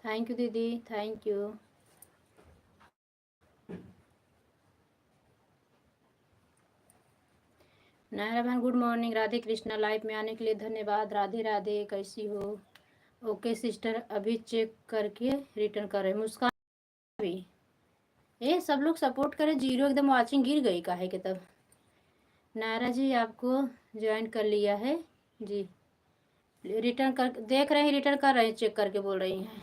थैंक यू दीदी, थैंक यू। नायरा बहन good morning, Radhe Krishna. Live में आने के लिए धन्यवाद। राधे राधे, कैसी हो? ओके सिस्टर, अभी चेक करके रिटर्न कर रहे। मुस्कान भी, ये सब लोग सपोर्ट करें। जीरो एकदम वाचिंग गिर गई काहे के तब। नायरा जी आपको ज्वाइन कर लिया है जी। रिटर्न कर देख रहे हैं, रिटर्न कर रहे हैं, चेक करके बोल रही हैं।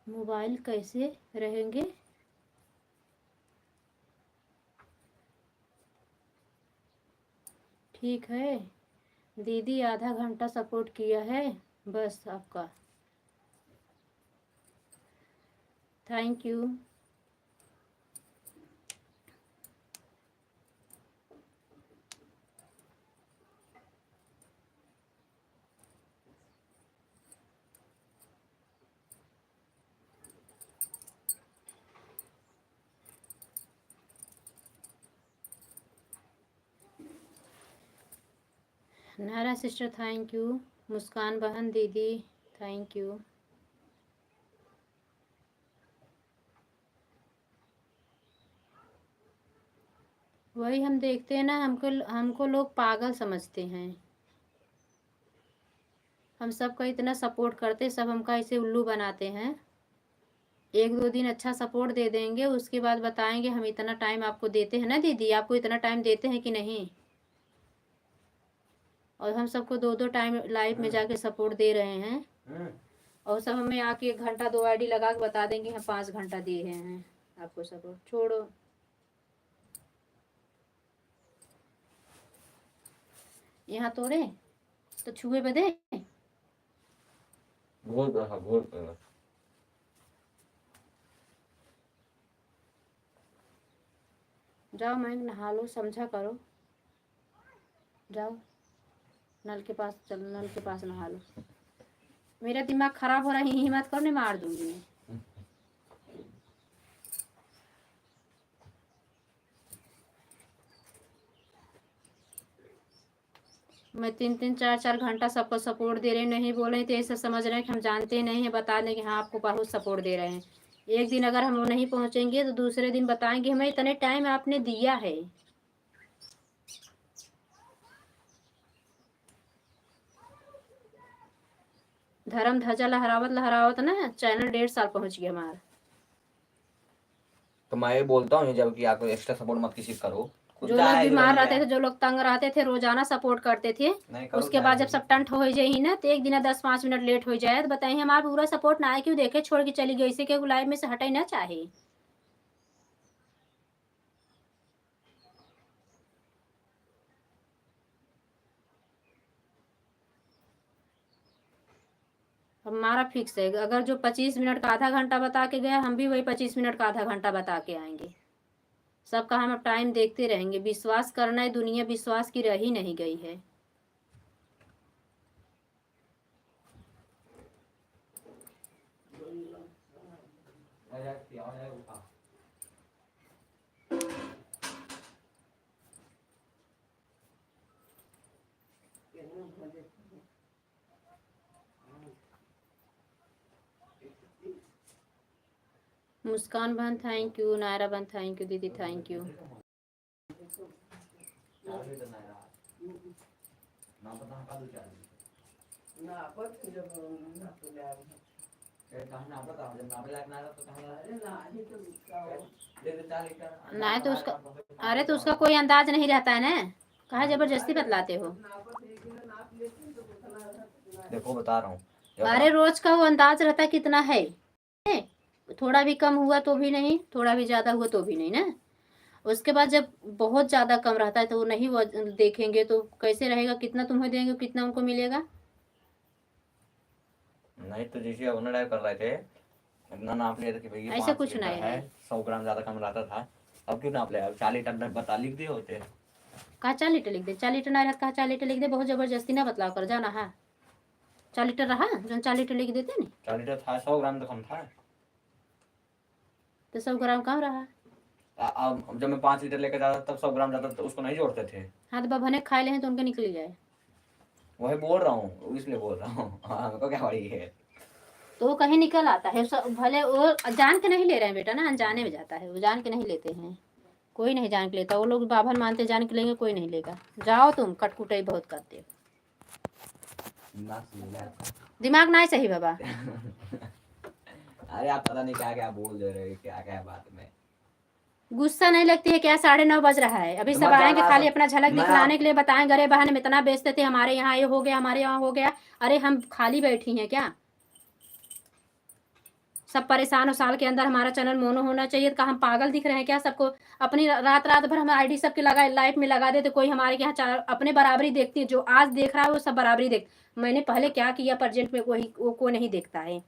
मोबाइल कैसे रहेंगे? ठीक है दीदी, आधा घंटा सपोर्ट किया है बस आपका, thank you. Naira sister thank you. Muskaan बहन दीदी थैंक यू। वही हम देखते हैं ना, हमको लोग पागल समझते हैं। हम सबका इतना सपोर्ट करते, सब हमका ऐसे उल्लू बनाते हैं। एक दो दिन अच्छा सपोर्ट दे देंगे, उसके बाद बताएंगे हम इतना टाइम आपको देते हैं ना दीदी, आपको इतना टाइम देते हैं कि नहीं। और हम सबको दो दो टाइम लाइव में जाके सपोर्ट दे रहे हैं, और सब हमें आके 1 घंटा 2 आईडी लगा के बता देंगे हम 5 घंटा दे रहे हैं आपको सपोर्ट। छोड़ो, यहाँ तोड़े तो छुए बदे बहुत जाओ, मैं नहा लो, समझा करो, जाओ नल के पास, चल नल के पास नहा लो। मेरा दिमाग खराब हो रहा है, हिम्मत करो, नहीं मार दूंगी मैं 3-3 4-4 घंटा सबको सपोर्ट दे रहे, नहीं बोल रहे तो ऐसा समझ रहे हैं कि हम जानते नहीं हैं, बता दें कि हाँ आपको बहुत सपोर्ट दे रहे हैं। एक दिन अगर हम नहीं पहुंचेंगे तो दूसरे दिन बताएंगे हमें इतने टाइम आपने दिया है। धर्म ध्वजा लहरावत लहरावत ना चैनल 1.5 साल पहुंच गया हमारा। तो मैं ये बोलता हूँ जब कि आप एक्स्ट्रा सपोर्ट मत किसी करो। जो लोग बीमार रहते थे, जो लोग तंग रहते थे, रोजाना सपोर्ट करते थे, उसके बाद जब सब टंट हो जाए ना तो एक दिन 10-5 मिनट लेट हो जाए तो बताइए हमारा पूरा सपोर्ट ना आए, क्यों देखे छोड़ के चली गई, इसे के लाइव में से हटाई ना चाहे। हमारा फिक्स है, अगर जो 25 मिनट का आधा घंटा बता के गया, हम भी वही 25 मिनट का आधा घंटा बता के आएंगे। सबका हम अब टाइम देखते रहेंगे। विश्वास करना है, दुनिया विश्वास की रह ही नहीं गई है। मुस्कान बहन थैंक यू, नायरा बहन थैंक यू, दीदी थैंक यू। नहीं तो उसका, अरे तो उसका कोई अंदाज नहीं रहता है ना, कहा जबरदस्ती बतलाते हो। देखो बता रहा हूँ, अरे रोज का वो अंदाज रहता है कितना है, थोड़ा भी कम हुआ तो भी नहीं, थोड़ा भी ज्यादा हुआ तो भी नहीं ना। उसके बाद जब बहुत ज्यादा कम रहता है तो वो नहीं, वो देखेंगे तो कैसे रहेगा, कितना तुम्हें देंगे कितना उनको मिलेगा। नहीं तो जैसे उन्होंने कर रहे थे, इतना नाप लिया था कि भैया ऐसा कुछ नहीं है, 100 ग्राम ज्यादा कम रहता था, अब क्यों नाप लिया? 40 टन बता लिख दिए होते। कहा 4 लीटर लिख दे, 4 लीटर ना रहता, कहा 4 लीटर लिख दे, बहुत जबरदस्ती ना बतलाव कर, जाना है 4 लीटर रहा जो 4 लीटर लिख देते नहीं। 4 लीटर था, 100 ग्राम तो कम था। तो 100 ग्राम कम रहा, जब मैं 5 लीटर लेकर जाता तब 100 ग्राम जाता तो उसको नहीं जोड़ते थे। हाँ तो बभने खाए ले हैं तो उनके निकल जाए। वही बोल रहा हूँ, इसलिए बोल रहा हूँ। हाँ, हमको क्या पड़ी है। तो वो कहीं निकल आता है, भले वो जान के नहीं ले रहे हैं बेटा ना, अनजाने में जाता है, वो जान के नहीं लेते हैं। कोई नहीं जान के लेता, वो लोग बाभन मानते जान के लेंगे, कोई नहीं लेगा। जाओ तुम कटकुटाई बहुत करते हो। दिमाग ना ही सही बाबा। अरे आप पता नहीं क्या क्या बोल दे रहे हो, क्या क्या बात में। गुस्सा नहीं लगती है क्या? 9:30 बज रहा है, अभी तो सब मत आएंगे जाना खाली सब। अपना झलक मैं दिखलाने के लिए, बताएंगे अरे बहन हम इतना बेचते थे, हमारे यहाँ ये हो गया, हमारे यहाँ हो गया। अरे हम खाली बैठी हैं क्या? सब परेशान हो, साल के अंदर हमारा चैनल मोनो होना चाहिए, तो हम पागल दिख रहे हैं क्या सबको? अपनी रात रात भर हम आईडी सबके लगा लाइफ में लगा देते, कोई हमारे यहाँ चार अपने बराबरी देखती है, जो आज देख रहा है वो सब बराबरी देख। मैंने पहले क्या किया प्रेजेंट में, कोई नहीं देखता है।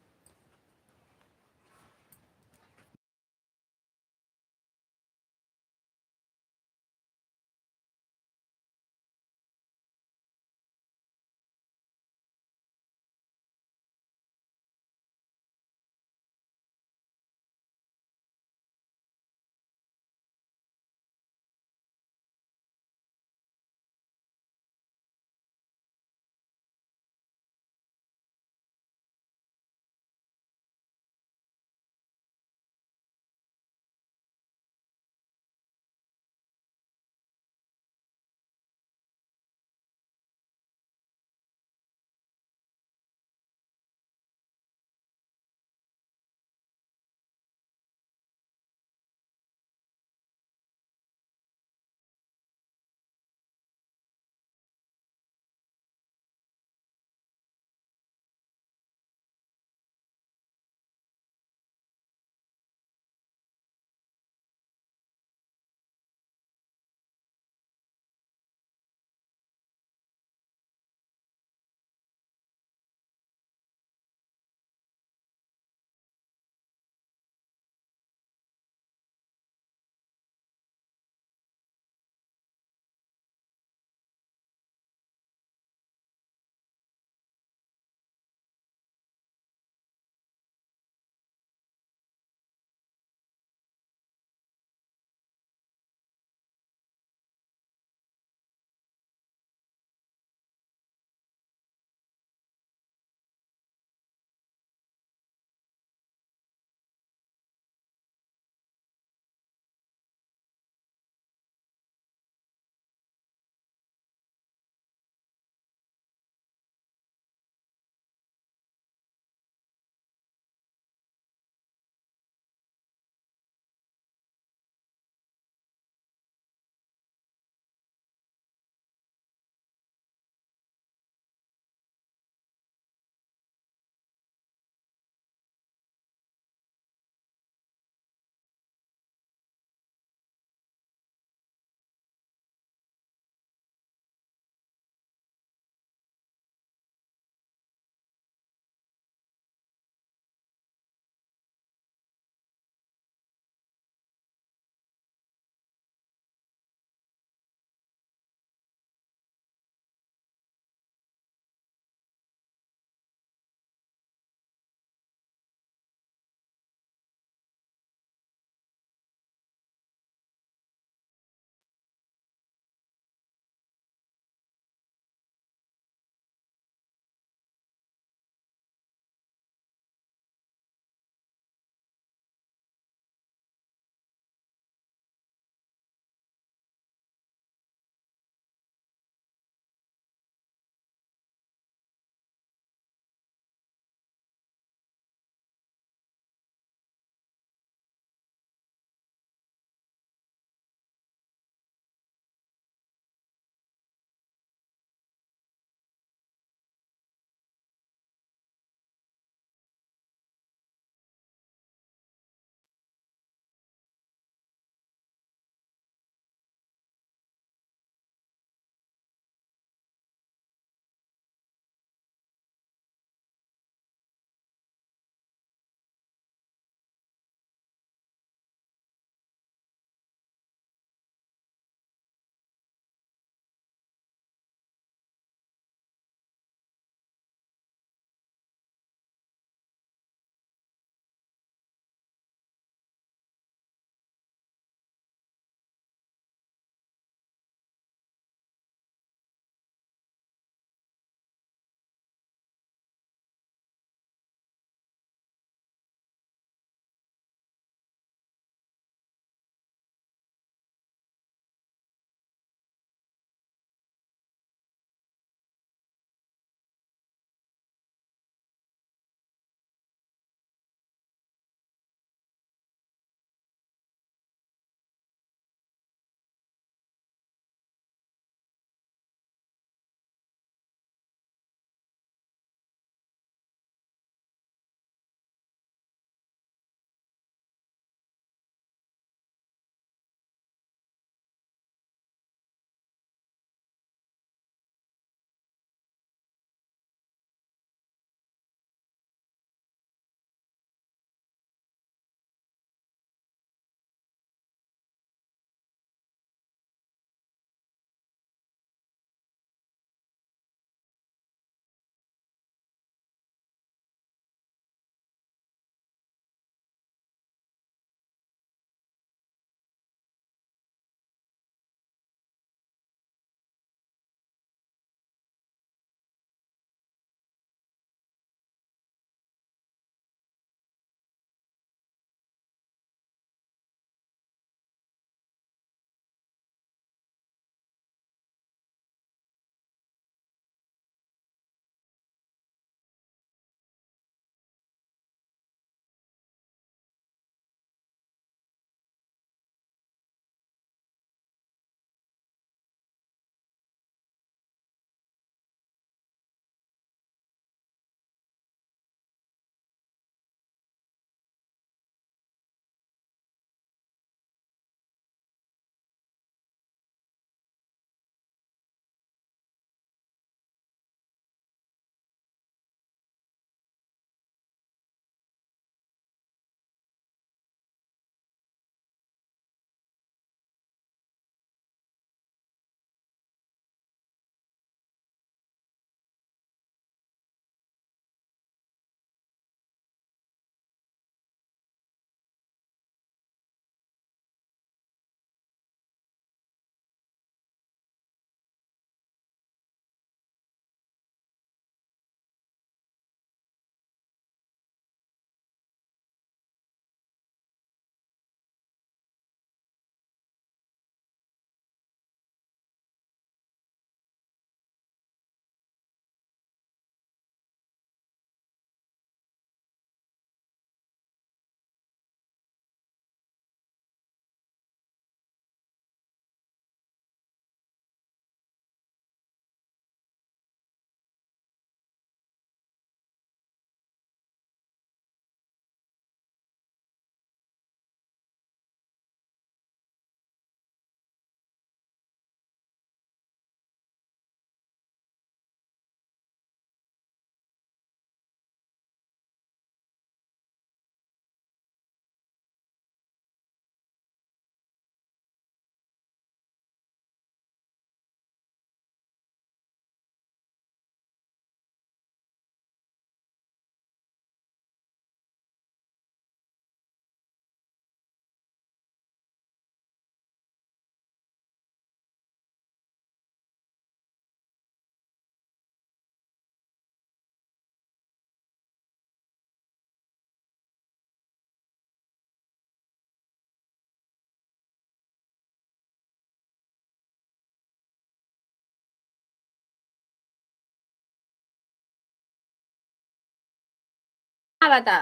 क्या बता।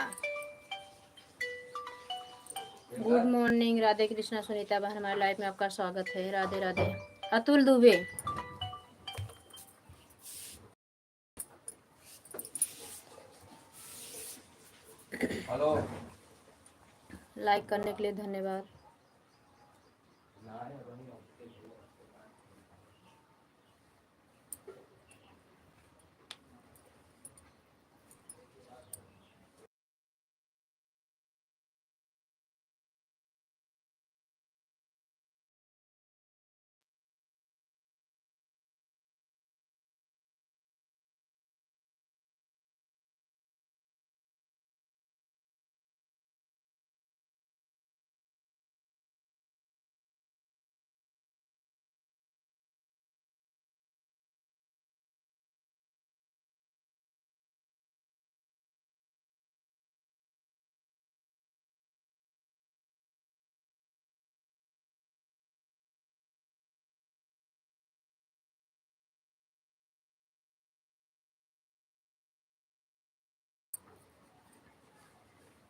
गुड मॉर्निंग, राधे कृष्णा सुनीता बहन, हमारे लाइफ में आपका स्वागत है। राधे राधे। अतुल दुबे, हेलो। लाइक करने के लिए धन्यवाद।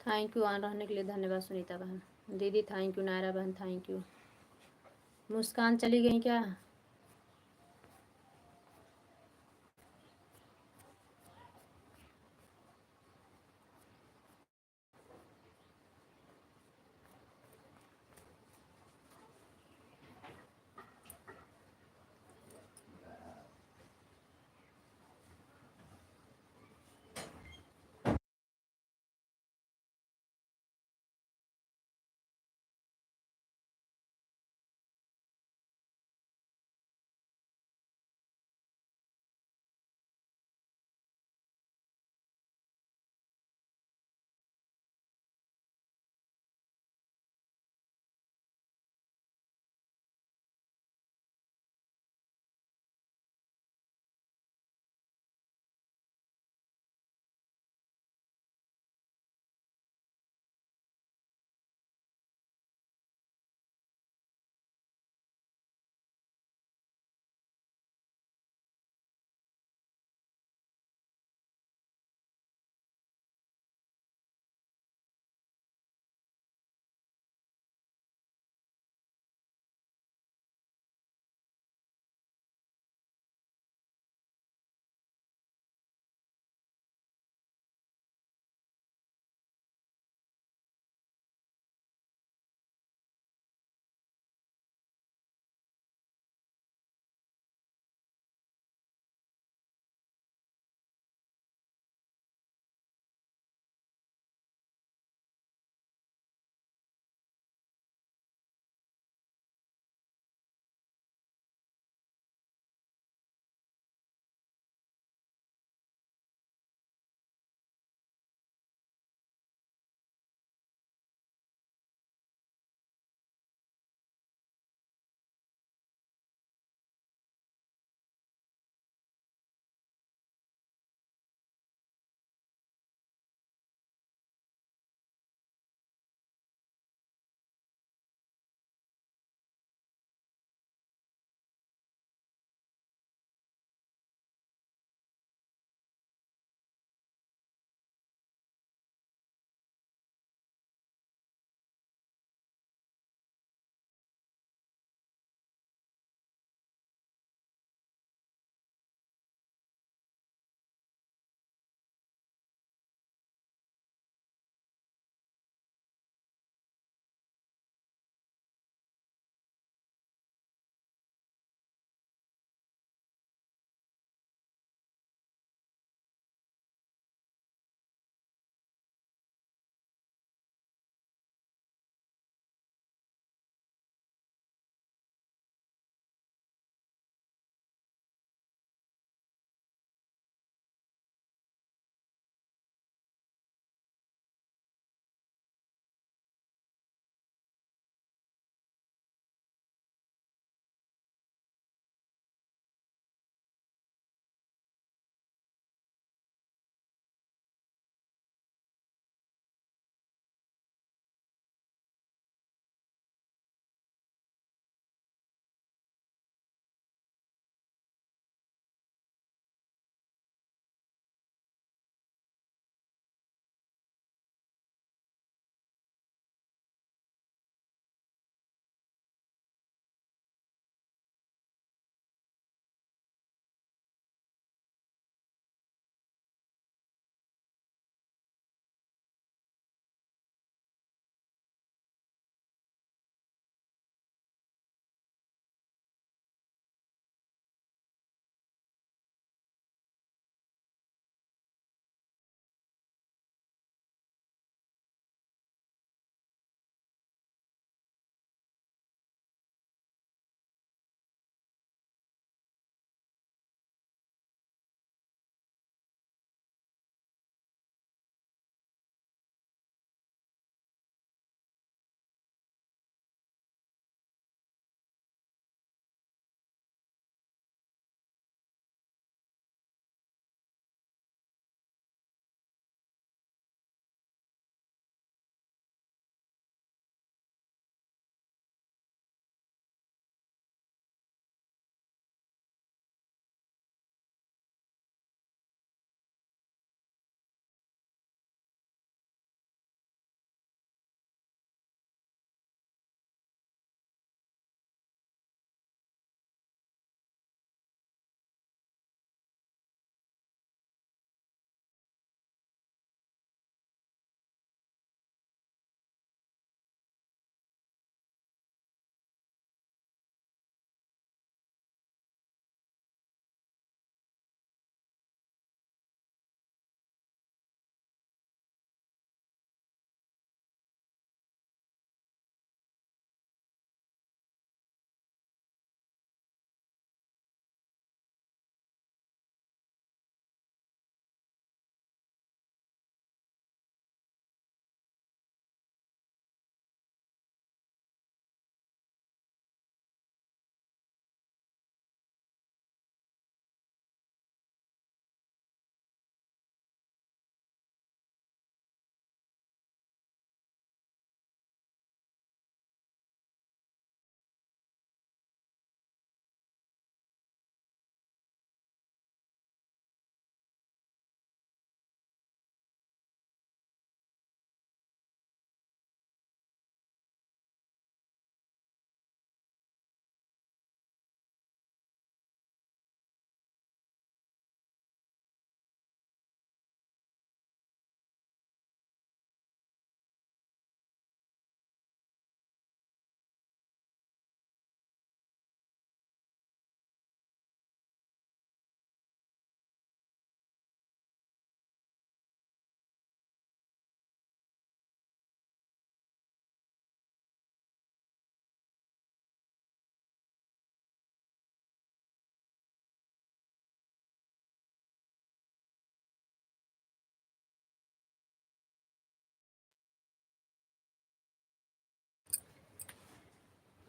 थैंक यू, ऑन रहने के लिए धन्यवाद सुनीता बहन। दीदी थैंक यू, नायरा बहन थैंक यू। मुस्कान चली गई क्या?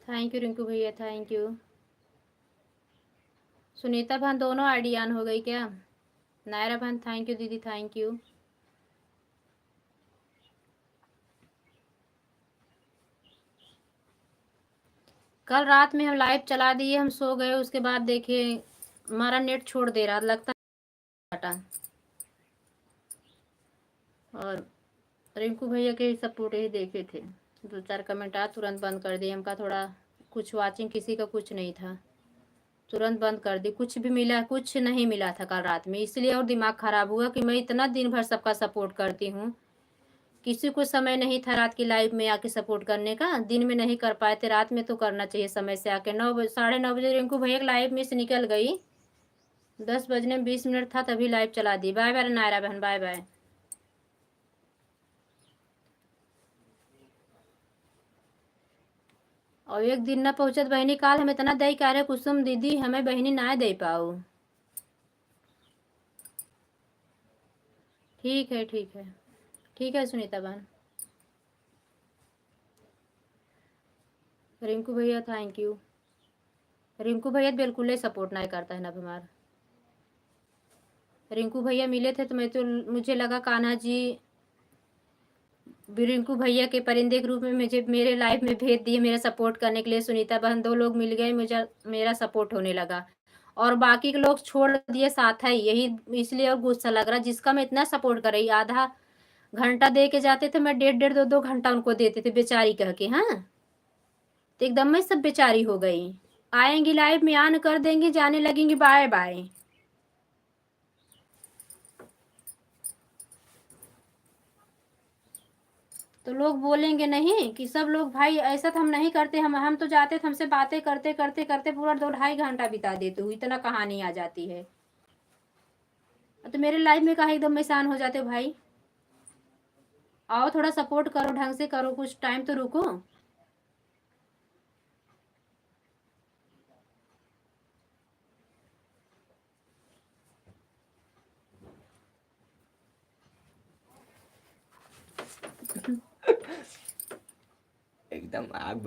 थैंक यू रिंकू भैया, थैंक यू। सुनीता बहन दोनों आईडी ऑन हो गई क्या? नायरा बहन थैंक यू दीदी, थैंक यू। कल रात में हम लाइव चला दिए, हम सो गए, उसके बाद देखिए हमारा नेट छोड़ दे रहा, लगता है। और रिंकू भैया के सपोर्ट ही देखे थे, 2-4 कमेंट आ तुरंत बंद कर दिए। हमका थोड़ा कुछ वाचिंग किसी का कुछ नहीं था, तुरंत बंद कर दी। कुछ भी मिला, कुछ नहीं मिला था कल रात में, इसलिए और दिमाग खराब हुआ कि मैं इतना दिन भर सबका सपोर्ट करती हूँ, किसी को समय नहीं था रात की लाइव में आके सपोर्ट करने का। दिन में नहीं कर पाए थे, रात में तो करना चाहिए समय से आके। 9 बजे, 9:30 बजे रिंकू भैया लाइव में से निकल गई, 10 बजने में 20 मिनट था तभी लाइव चला दी। बाय बाय नायरा बहन, बाय बाय। और एक दिन न पहुंचत बहनी, काल हम इतना दई कह रहे कुसुम दीदी हमें बहनी ना दे पाओ। ठीक है, ठीक है, ठीक है सुनीता बहन। रिंकू भैया थैंक यू। रिंकू भैया बिल्कुल ही सपोर्ट नहीं करता है ना हमार। रिंकू भैया मिले थे तो मुझे लगा कान्हा जी रिंकू भैया के परिंदे के रूप में मुझे मेरे लाइफ में भेज दिए मेरा सपोर्ट करने के लिए। सुनीता बहन 2 लोग मिल गए, मुझे मेरा सपोर्ट होने लगा, और बाकी के लोग छोड़ दिए साथ ही, यही इसलिए और गुस्सा लग रहा। जिसका मैं इतना सपोर्ट कर रही, आधा घंटा दे के जाते थे, मैं 1.5-1.5 2-2 घंटा उनको देते थे बेचारी कह के। हाँ, तो एकदम में सब बेचारी हो गई। आएंगी लाइव में ऑन कर देंगी, जाने लगेंगी बाय बाय। तो लोग बोलेंगे नहीं कि सब लोग भाई ऐसा तो हम नहीं करते, हम तो जाते थे, हमसे बातें करते करते करते पूरा 2-2.5 घंटा बिता देते हुए इतना कहानी आ जाती है। तो मेरे लाइफ में कहा एकदम में शान हो जाते हो भाई। आओ थोड़ा सपोर्ट करो, ढंग से करो, कुछ टाइम तो रुको। एकदम आग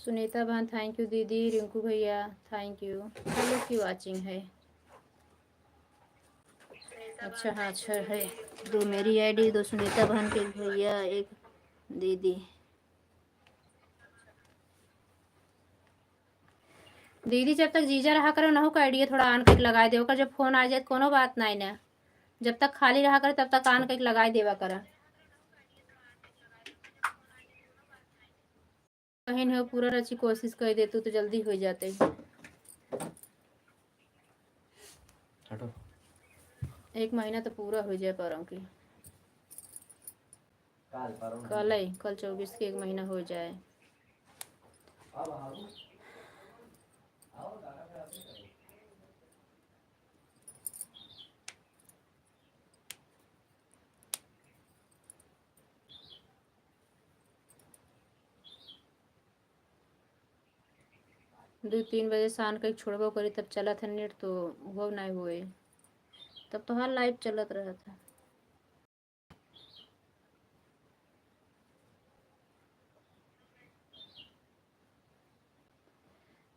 सुनीता बहन थैंक यू दीदी। रिंकू भैया थैंक यू। हेलो की वाचिंग है। अच्छा हाँ अच्छा है। दो मेरी आईडी, दो सुनीता बहन के भैया, एक दीदी। दीदी जब तक जीजा रहा करो ना हो का आइडिया थोड़ा ऑन करके लगाए देव कर, जब फोन आ जाए कोनो बात नहीं ना, जब तक खाली रहा करे तब तक ऑन करके लगाए देवा कर। कहीं नहीं हो पूरा अच्छी कोशिश कर दे तो जल्दी हो जाते। हटो। 1 महीना तो पूरा हो जाए पर की। कल है, कल 24 के 1 महीना हो जाए। 2-3 बजे शाम के छोड़बो करी तब चलत है नेट, तो वो नहीं हुए तब तो हर लाइव चलत रहा था।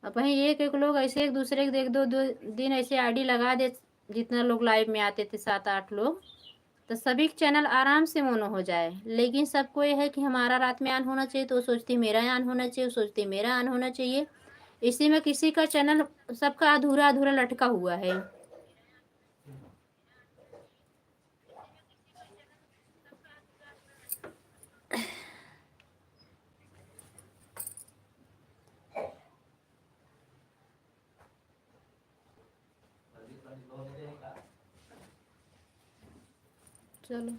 अब वहीं एक एक लोग ऐसे एक दूसरे के देख दो दिन ऐसे आईडी लगा दे, जितना लोग लाइव में आते थे 7-8 लोग, तो सभी चैनल आराम से मोनो हो जाए। लेकिन सबको ये है कि हमारा रात में ऑन होना चाहिए, तो वो सोचती मेरा ऑन होना चाहिए, वो सोचती मेरा ऑन होना चाहिए। इसी में किसी का चैनल सबका अधूरा अधूरा लटका हुआ है। चलो।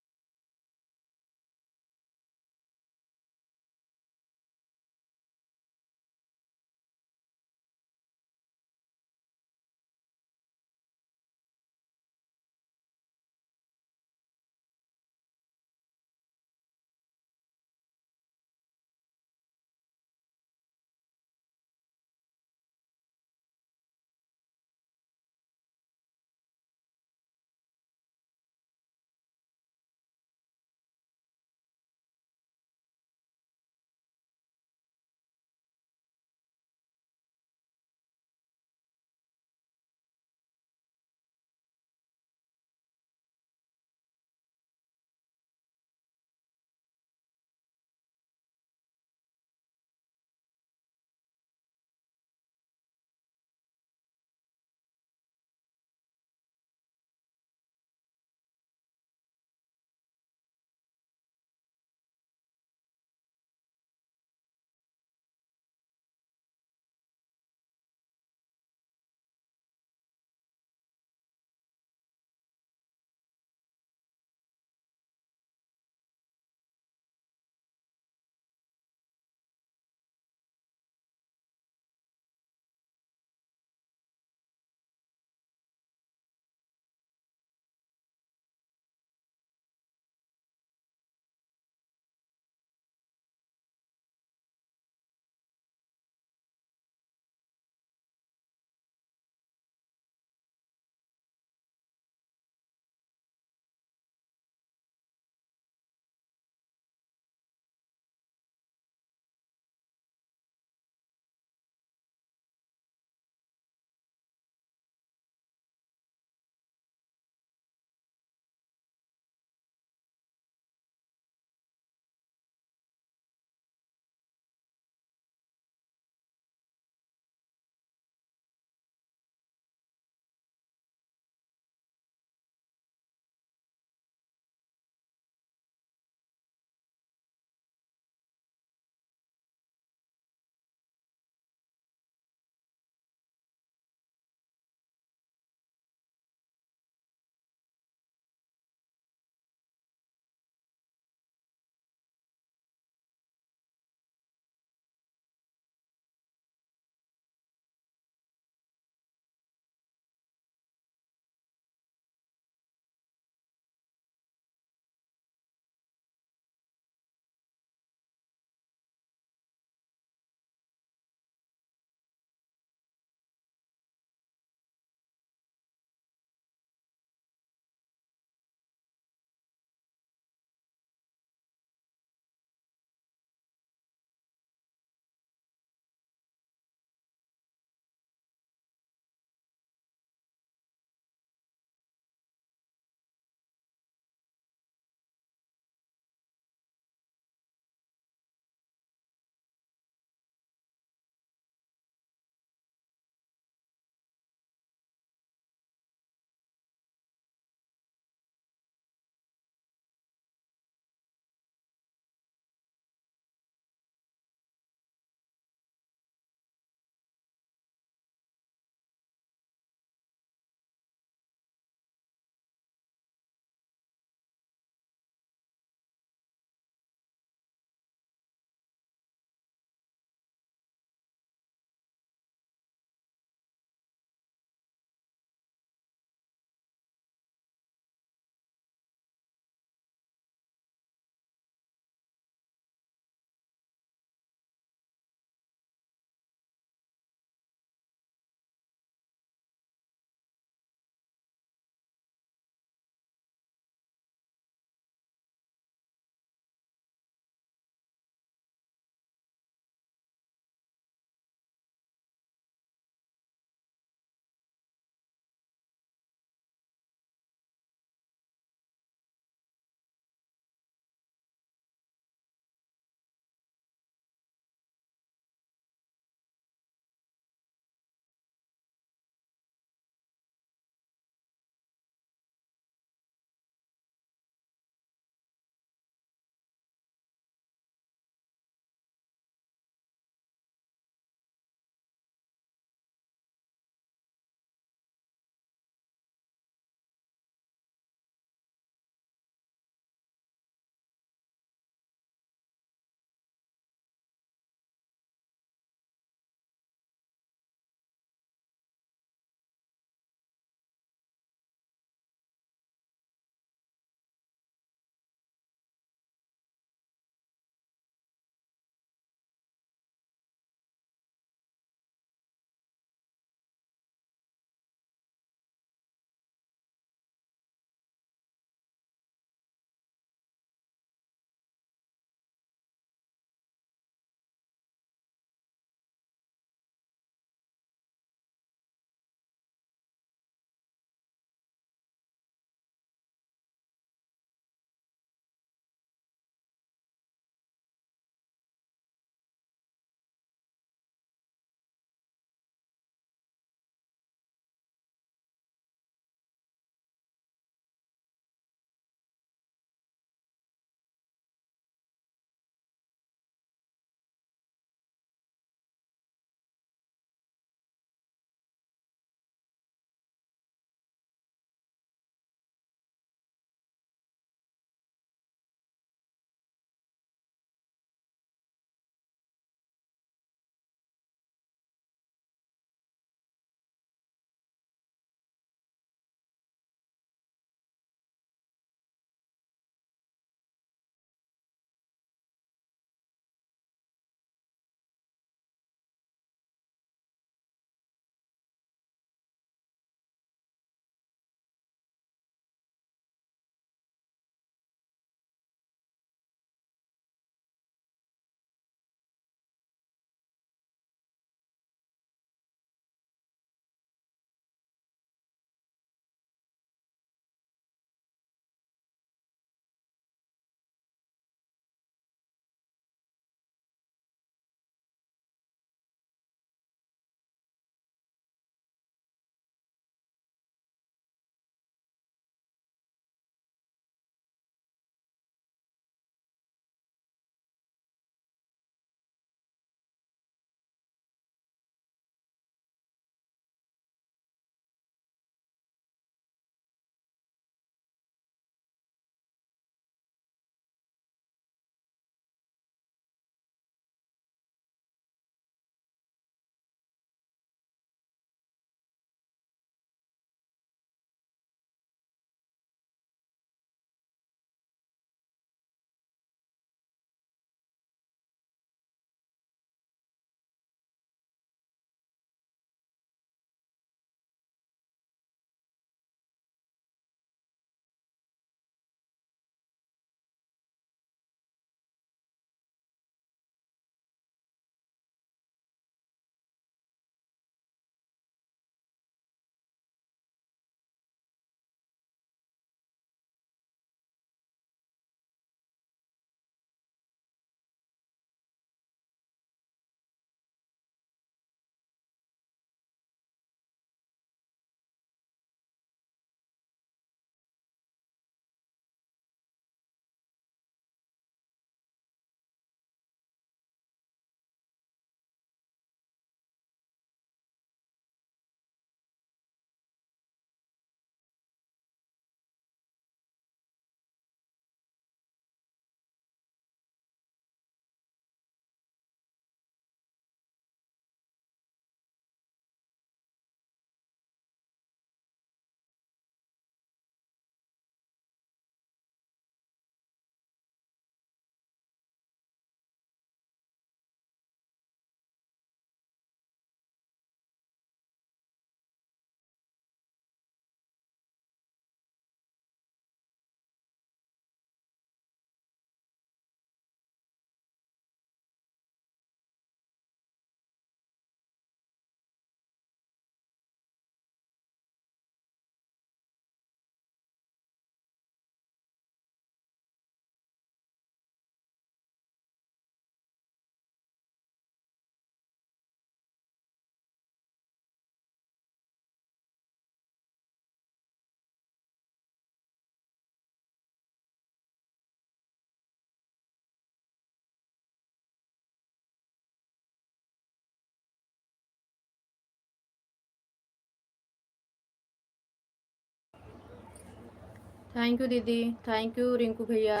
थैंक यू दीदी, थैंक यू रिंकू भैया,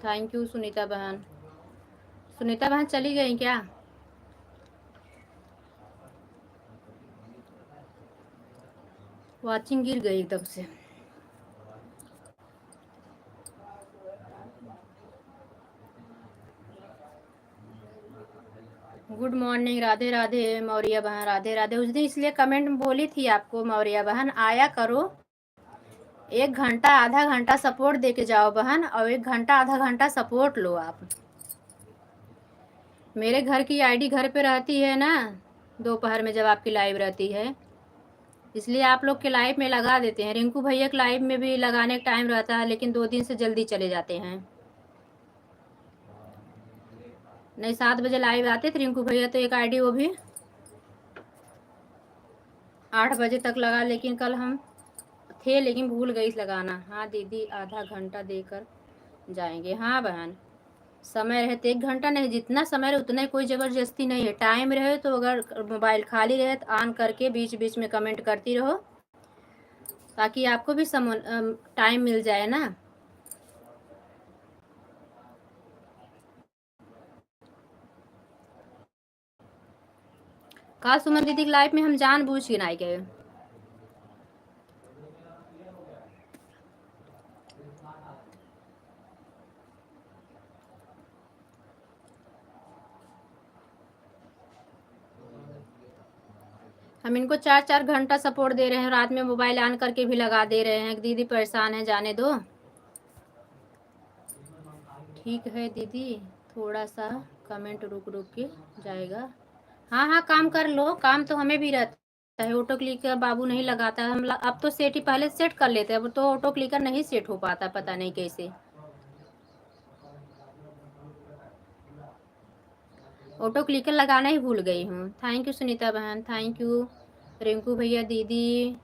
थैंक यू सुनीता बहन। सुनीता बहन चली गई क्या? वाचिंग गिर गई एकदम से। गुड मॉर्निंग, राधे राधे मौर्या बहन, राधे राधे। उस दिन इसलिए कमेंट में बोली थी आपको मौर्या बहन, आया करो, 1 घंटा आधा घंटा सपोर्ट दे के जाओ बहन, और 1 घंटा आधा घंटा सपोर्ट लो आप। मेरे घर की आईडी घर पे रहती है ना, दोपहर में जब आपकी लाइव रहती है, इसलिए आप लोग के लाइव में लगा देते हैं। रिंकू भैया के लाइव में भी लगाने का टाइम रहता है, लेकिन 2 दिन से जल्दी चले जाते हैं। नहीं, 7 बजे लाइव आते थे रिंकू भैया, तो एक आईडी वो भी 8 बजे तक लगा, लेकिन कल हम थे लेकिन भूल गई लगाना। हाँ दीदी, आधा घंटा देकर जाएंगे। हाँ बहन, समय रहे तो 1 घंटा नहीं, जितना समय रहे उतना ही, कोई ज़बरदस्ती नहीं है। टाइम रहे तो अगर मोबाइल खाली रहे तो ऑन करके बीच बीच में कमेंट करती रहो, ताकि आपको भी टाइम मिल जाए ना। कल सुमन दीदी की लाइफ में हम जानबूझ के नहीं गए। हम इनको 4-4 घंटा सपोर्ट दे रहे हैं, रात में मोबाइल ऑन करके भी लगा दे रहे हैं। दीदी परेशान है, जाने दो। ठीक है दीदी, थोड़ा सा कमेंट रुक रुक के जाएगा। हाँ हाँ, काम कर लो, काम तो हमें भी रहता है। ऑटो क्लिकर बाबू नहीं लगाता, अब तो सेट ही पहले सेट कर लेते हैं, अब तो ऑटो क्लिकर नहीं सेट हो पाता, पता नहीं कैसे। ऑटो क्लिकर लगाना ही भूल गई हूँ। थैंक यू सुनीता बहन, थैंक यू रिंकू भैया, दीदी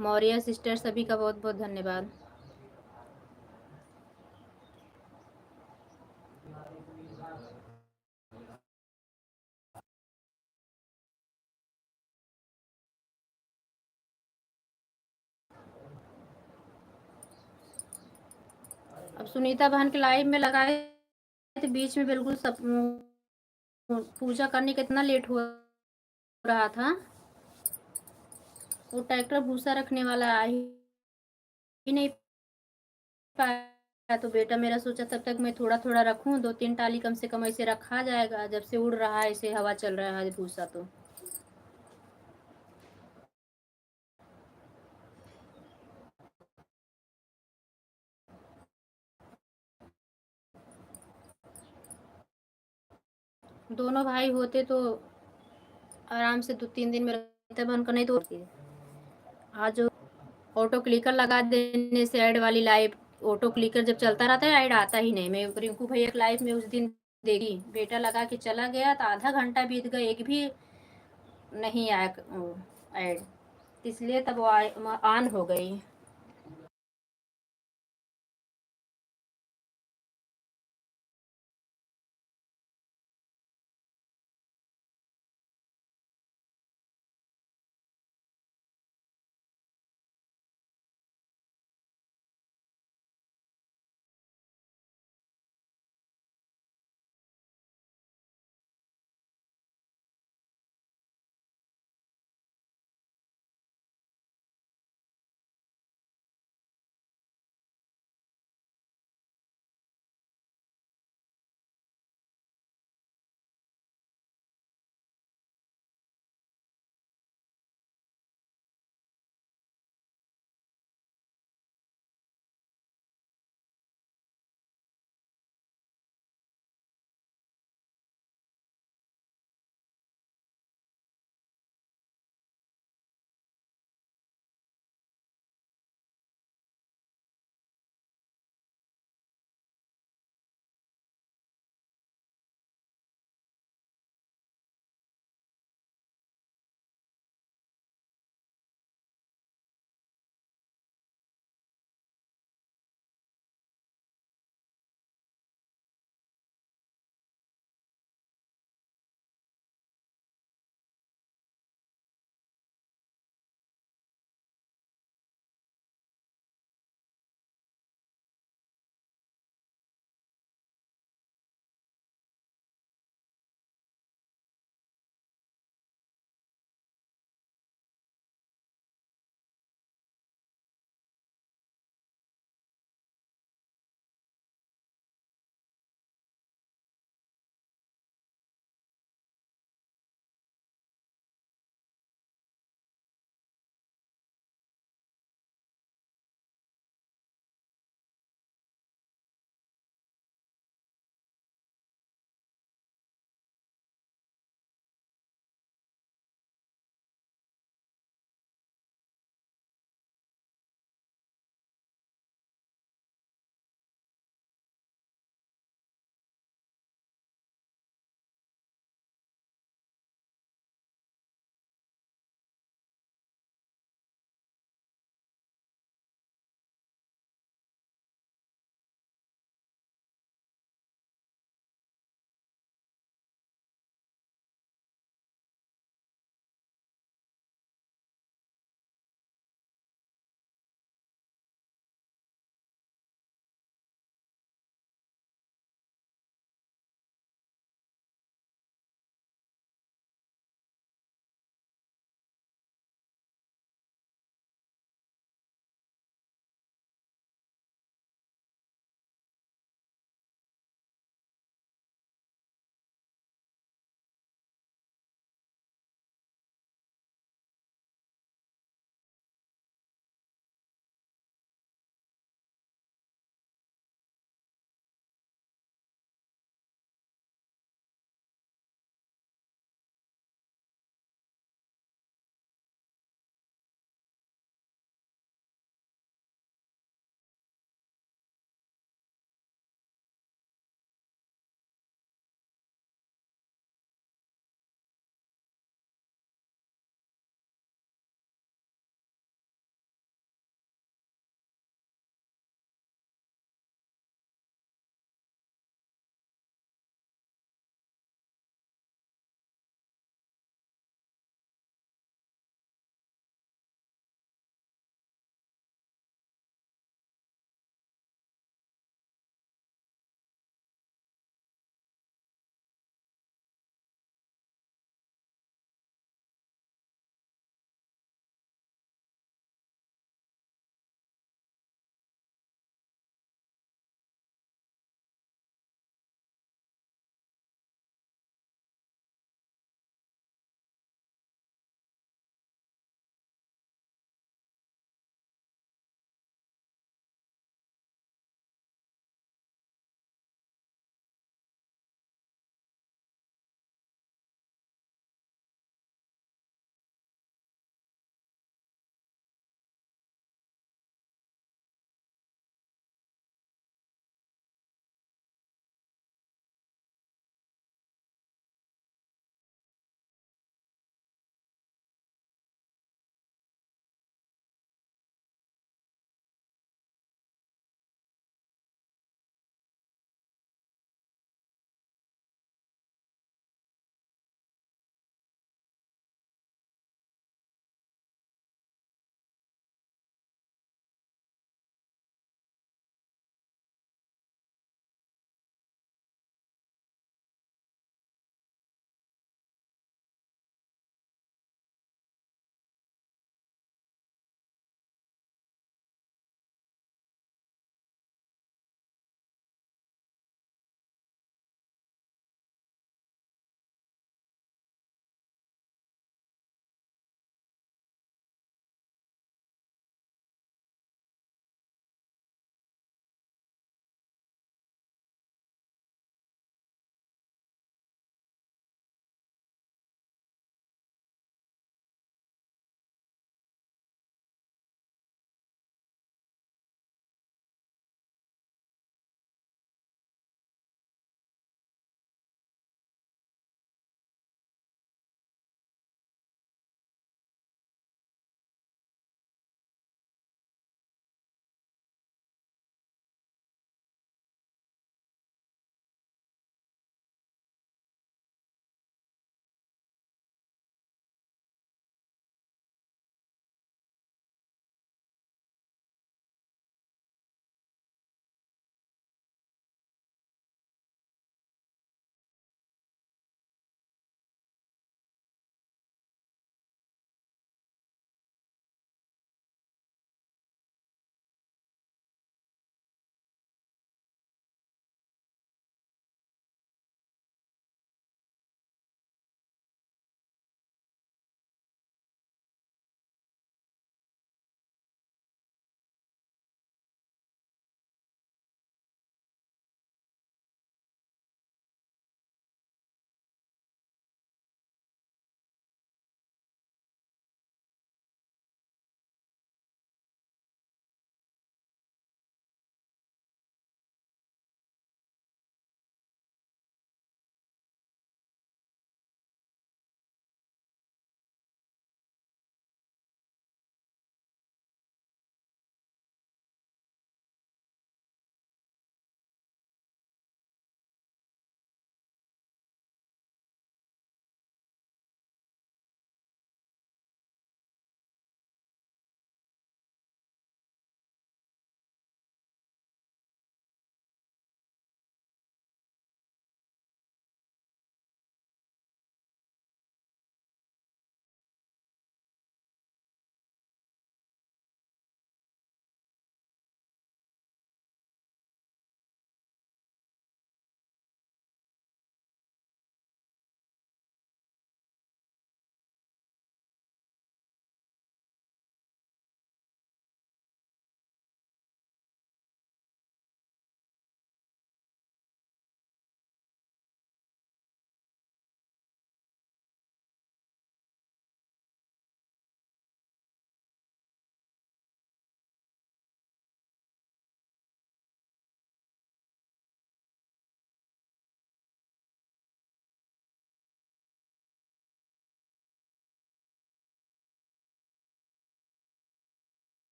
मौर्य सिस्टर, सभी का बहुत बहुत धन्यवाद। अब सुनीता बहन के लाइव में लगाए थे, बीच में बिल्कुल सब पूजा करने का इतना लेट हो रहा था, वो ट्रैक्टर भूसा रखने वाला आ ही नहीं पाया। तो बेटा मेरा सोचा तब तक मैं थोड़ा थोड़ा रखूं, 2-3 टाली कम से कम ऐसे रखा जाएगा, जब से उड़ रहा है ऐसे हवा चल रहा है भूसा तो। दोनों भाई होते तो आराम से 2-3 दिन में रहते, बन कर नहीं तो आज ऑटो क्लिकर लगा देने से ऐड वाली लाइव, ऑटो क्लिकर जब चलता रहता है ऐड आता ही नहीं। मैं रिंकू भैया की लाइव में उस दिन देखी, बेटा लगा के चला गया तो आधा घंटा बीत गया, एक भी नहीं आया ऐड, इसलिए तब वो ऑन हो गई।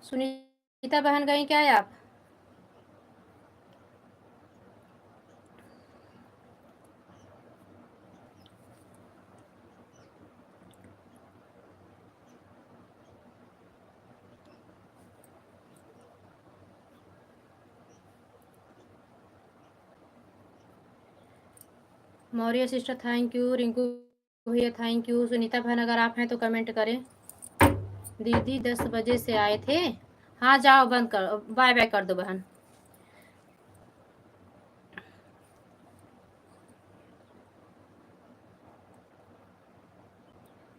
सुनीता बहन गई क्या है आप? Maurya sister thank you, Rinku भैया थैंक यू। सुनीता बहन अगर आप हैं तो कमेंट करें। दीदी 10 बजे से आए थे। हाँ जाओ बंद कर, बाय बाय कर दो बहन।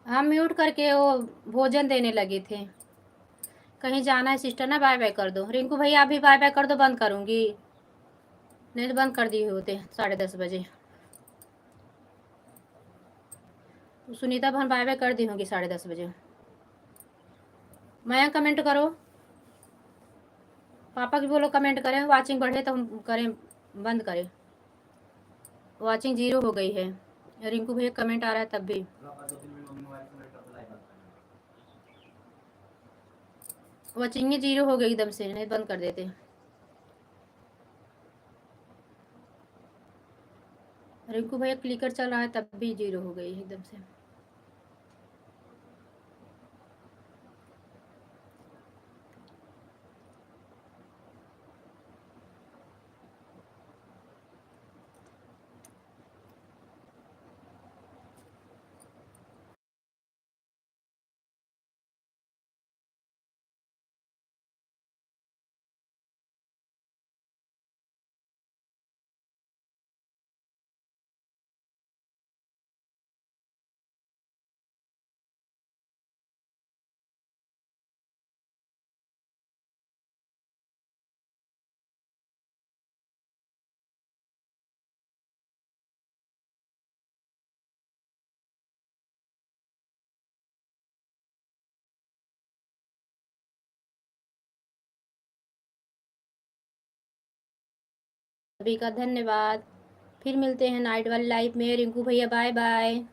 हम म्यूट करके वो भोजन देने लगे थे। कहीं जाना है सिस्टर ना, बाय बाय कर दो। रिंकू भैया आप भी बाय बाय कर दो, बंद करूँगी। नहीं तो बंद कर दिए होते 10:30 बजे। तो सुनीता बहन बाय बाय कर दी होंगी 10:30 बजे। मैं कमेंट करो, पापा की बोलो कमेंट करें, वाचिंग बढ़े तो हम करें, बंद करें। वाचिंग 0 हो गई है। रिंकू भैया कमेंट आ रहा है तब भी। वाचिंग 0 हो गई एकदम से, नहीं बंद कर देते। रिंकू भैया क्लिकर चल रहा है तब भी 0 हो गई एकदम से। सभी का धन्यवाद। फिर मिलते हैं नाइट वाली लाइफ में। रिंकू भैया बाय बाय।